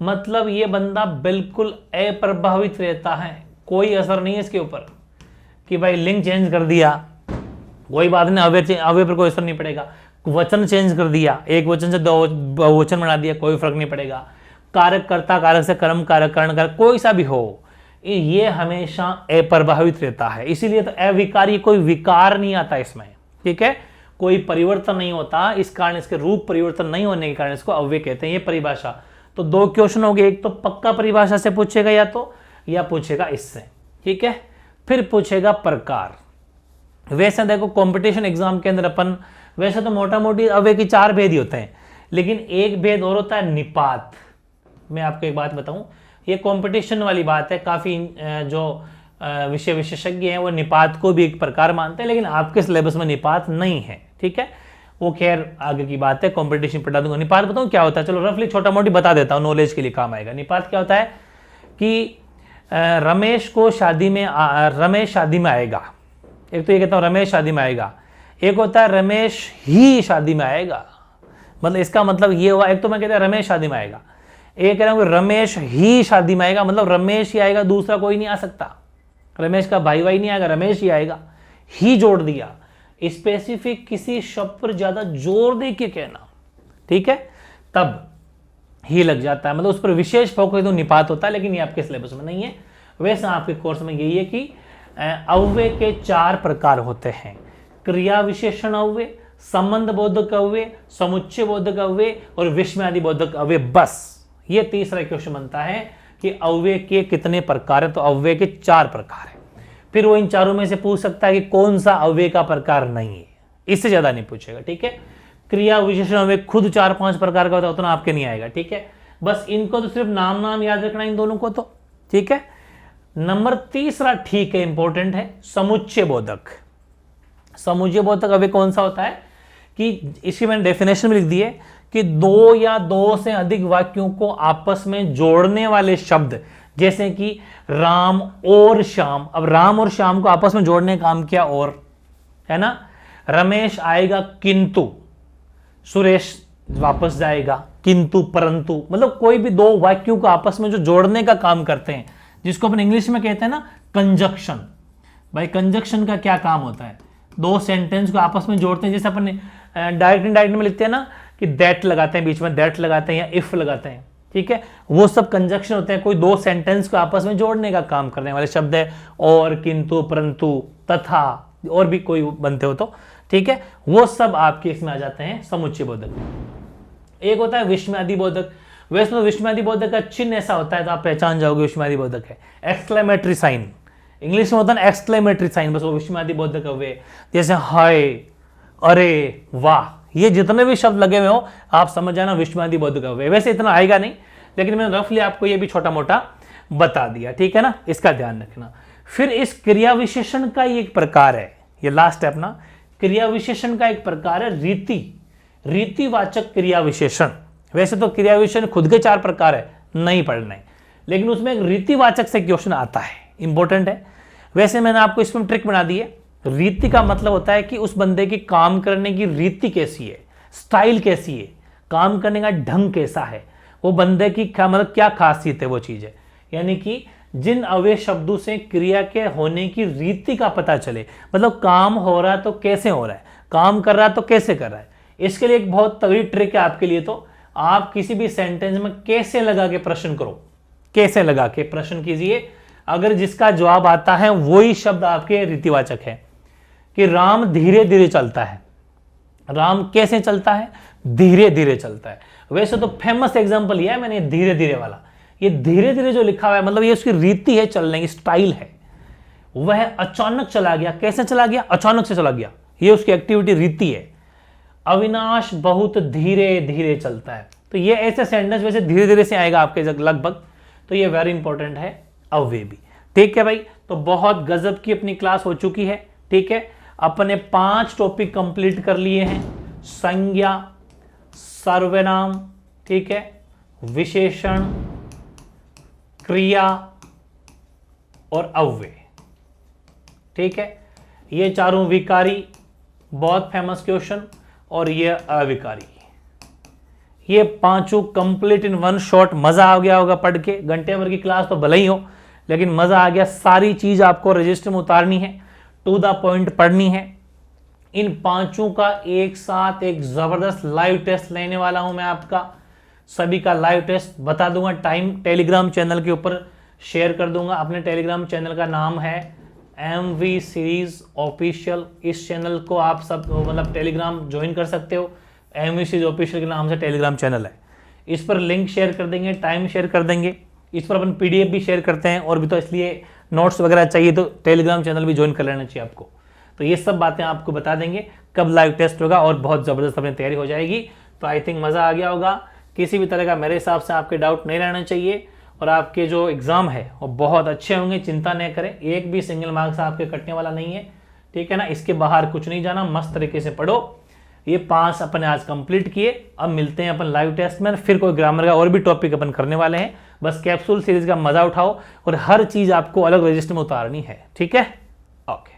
Speaker 1: मतलब ये बंदा बिल्कुल अप्रभावित रहता है, कोई असर नहीं है इसके ऊपर कि भाई लिंग चेंज कर दिया, कोई बात नहीं, अव्यय पर कोई असर नहीं पड़ेगा। वचन चेंज कर दिया, एक वचन से दो बहुवचन बना दिया, कोई फर्क नहीं पड़ेगा। कारक, कर्ता कारक से कर्म कारक, कर्ण कारक, कोई सा भी हो, ये हमेशा अप्रभावित रहता है। इसीलिए तो अविकारी, कोई विकार नहीं आता इसमें, ठीक है, कोई परिवर्तन नहीं होता। इस कारण इसके रूप परिवर्तन नहीं होने के कारण इसको अव्यय कहते हैं। ये परिभाषा, तो दो क्वेश्चन हो गए, एक तो पक्का परिभाषा से पूछेगा या पूछेगा इससे, ठीक है। फिर पूछेगा प्रकार। वैसे देखो कंपटीशन एग्जाम के अंदर अपन, वैसे तो मोटा मोटी अव्यय की 4 भेद ही होते हैं, लेकिन एक भेद और होता है निपात। मैं आपको एक बात बताऊं, ये कंपटीशन वाली बात है, काफी जो विषय विशेषज्ञ हैं वो निपात को भी एक प्रकार मानते हैं, लेकिन आपके सिलेबस में निपात नहीं है, ठीक है। वो खैर आगे की बात है, कंपटीशन पढ़ा दूंगा। निपात बताऊं क्या होता है? चलो रफली छोटा मोटी बता देता हूं, नॉलेज के लिए काम आएगा। निपात क्या होता है कि रमेश शादी में आएगा। एक तो ये कहता हूं रमेश शादी में आएगा, एक होता है रमेश ही शादी में आएगा। मतलब इसका मतलब ये हुआ, एक तो मैं कहता हूं रमेश शादी में आएगा, एक कह रहा हूं रमेश ही शादी में आएगा, मतलब रमेश ही आएगा, दूसरा कोई नहीं आ सकता। रमेश का भाई नहीं आएगा, रमेश ही आएगा। ही जोड़ दिया, स्पेसिफिक किसी शब्द पर ज्यादा जोर दे के कहना, ठीक है, तब ही लग जाता है, मतलब उस पर विशेष फोकस तो निपात होता है, लेकिन ये आपके सिलेबस में नहीं है। वैसे आपके कोर्स में यही है कि अव्यय के 4 प्रकार होते हैं, क्रिया विशेषण अव्यय, संबंध बोधक अव्यय, समुच्चय बोधक अव्यय और विस्मयादि बोधक अव्यय। बस ये तीसरा क्वेश्चन बनता है कि अव्यय के कितने प्रकार है, तो अव्यय के 4 प्रकार है। फिर वो इन चारों में से पूछ सकता है कि कौन सा अव्यय का प्रकार नहीं है, इससे ज्यादा नहीं पूछेगा। ठीक है, क्रिया विशेषण अव्यय खुद 4-5 प्रकार का होता है, उतना आपके नहीं आएगा। ठीक है, बस इनको तो सिर्फ नाम याद रखना, इन दोनों को तो। ठीक है, नंबर तीसरा ठीक है, इंपॉर्टेंट है, समुच्चय बोधक। समुच्चय बोधक अव्यय कौन सा होता है कि इसकी मैंने डेफिनेशन में लिख दी है कि 2 या 2 से अधिक वाक्यों को आपस में जोड़ने वाले शब्द, जैसे कि राम और श्याम। अब राम और श्याम को आपस में जोड़ने का काम किया, और है ना, रमेश आएगा किंतु, सुरेश वापस जाएगा किंतु परंतु, मतलब कोई भी 2 वाक्यों को आपस में जो जोड़ने का काम करते हैं, जिसको अपन इंग्लिश में कहते हैं ना कंजक्शन। भाई कंजक्शन का क्या काम होता है, 2 सेंटेंस को आपस में जोड़ते हैं। जैसे अपन डायरेक्ट में लिखते हैं ना कि दैट लगाते हैं, बीच में दैट लगाते हैं या इफ लगाते हैं। ठीक है, वो सब कंजक्शन होते हैं, कोई 2 सेंटेंस को आपस में जोड़ने का काम करने वाले शब्द है, और, किंतु, परंतु, तथा, और भी कोई बनते हो तो। ठीक है, वो सब आपके इसमें आ जाते हैं समुच्चय बोधक। एक होता है विस्मयादि बोधक। वैसे तो विस्मयादि बोधक का चिन्ह ऐसा होता है, तो आप पहचान जाओगे विस्मयादि बोधक है, एक्सक्लेमेटरी साइन। इंग्लिश में होता है एक्सक्लेमेटरी साइन, बस वो विस्मयादि बोधक हुए। जैसे हाय, अरे, वाह, ये जितने भी शब्द लगे हुए हो आप समझ जाना विस्मयादि बोधक हुए। वैसे इतना आएगा नहीं, लेकिन मैंने रफली आपको ये भी छोटा मोटा बता दिया। ठीक है ना, इसका ध्यान रखना। फिर इस क्रिया विशेषण का एक प्रकार है, ये लास्ट है अपना, क्रिया विशेषण का एक प्रकार है रीतिवाचक क्रिया विशेषण। वैसे तो क्रिया विशेषण खुद के 4 प्रकार है, नहीं पढ़ना है, लेकिन उसमें एक रीतिवाचक से क्वेश्चन आता है, इंपॉर्टेंट है। वैसे मैंने आपको इसमें ट्रिक बना दी है। रीति का मतलब होता है कि उस बंदे की काम करने की रीति कैसी है, स्टाइल कैसी है, काम करने का ढंग कैसा है, वो बंदे की क्या मतलब क्या खासियत है, वो चीज है। यानी कि जिन अव्यय शब्दों से क्रिया के होने की रीति का पता चले, मतलब काम हो रहा है तो कैसे हो रहा है, काम कर रहा है तो कैसे कर रहा है। इसके लिए एक बहुत तगड़ी ट्रिक है आपके लिए, तो आप किसी भी सेंटेंस में कैसे लगा के प्रश्न करो, कैसे लगा के प्रश्न कीजिए। अगर जिसका जवाब आता है वही शब्द आपके रीतिवाचक है। कि राम धीरे धीरे चलता है, राम कैसे चलता है, धीरे धीरे चलता है। वैसे तो फेमस एग्जांपल ये है मैंने, धीरे धीरे वाला। ये धीरे धीरे जो लिखा हुआ है, मतलब ये उसकी रीति है, चलने की स्टाइल है। वह अचानक चला गया, कैसे चला गया, अचानक से चला गया, ये उसकी एक्टिविटी रीति है। अविनाश बहुत धीरे धीरे चलता है, तो ये ऐसे सेंटेंस वैसे धीरे धीरे से आएगा आपके लगभग, तो ये वेरी इंपॉर्टेंट है अव्यय भी। ठीक है भाई, तो बहुत गजब की अपनी क्लास हो चुकी है। ठीक है, अपने 5 टॉपिक कंप्लीट कर लिए हैं, संज्ञा, सर्वनाम, ठीक है, विशेषण, क्रिया और अव्यय। ठीक है, ये चारों विकारी, बहुत फेमस क्वेश्चन, और ये अविकारी, ये 5 कंप्लीट इन 1 शॉट। मजा आ गया होगा पढ़ के, घंटे भर की क्लास तो भले ही हो, लेकिन मजा आ गया। सारी चीज आपको रजिस्टर में उतारनी है, टू द पॉइंट पढ़नी है। इन 5 का एक साथ एक जबरदस्त लाइव टेस्ट लेने वाला हूं मैं आपका। सभी का लाइव टेस्ट बता दूंगा, टाइम टेलीग्राम चैनल के ऊपर शेयर कर दूंगा। अपने टेलीग्राम चैनल का नाम है MV सीरीज ऑफिशियल। इस चैनल को आप सब मतलब टेलीग्राम ज्वाइन कर सकते हो, MV सीरीज ऑफिशियल के नाम से टेलीग्राम चैनल है। इस पर लिंक शेयर कर देंगे, टाइम शेयर कर देंगे, इस पर अपन PDF भी शेयर करते हैं, और भी तो इसलिए नोट्स वगैरह चाहिए तो टेलीग्राम चैनल भी ज्वाइन कर लेना चाहिए आपको। तो ये सब बातें आपको बता देंगे कब लाइव टेस्ट होगा, और बहुत ज़बरदस्त अपनी तैयारी हो जाएगी। तो आई थिंक मज़ा आ गया होगा। किसी भी तरह का मेरे हिसाब से आपके डाउट नहीं रहना चाहिए, और आपके जो एग्ज़ाम है वो बहुत अच्छे होंगे, चिंता नहीं करें। एक भी सिंगल मार्क्स आपके कटने वाला नहीं है। ठीक है ना, इसके बाहर कुछ नहीं जाना, मस्त तरीके से पढ़ो। ये 5 अपन आज कंप्लीट किए, अब मिलते हैं अपन लाइव टेस्ट में। फिर कोई ग्रामर का और भी टॉपिक अपन करने वाले हैं। बस कैप्सूल सीरीज का मजा उठाओ, और हर चीज आपको अलग रजिस्टर में उतारनी है। ठीक है, ओके।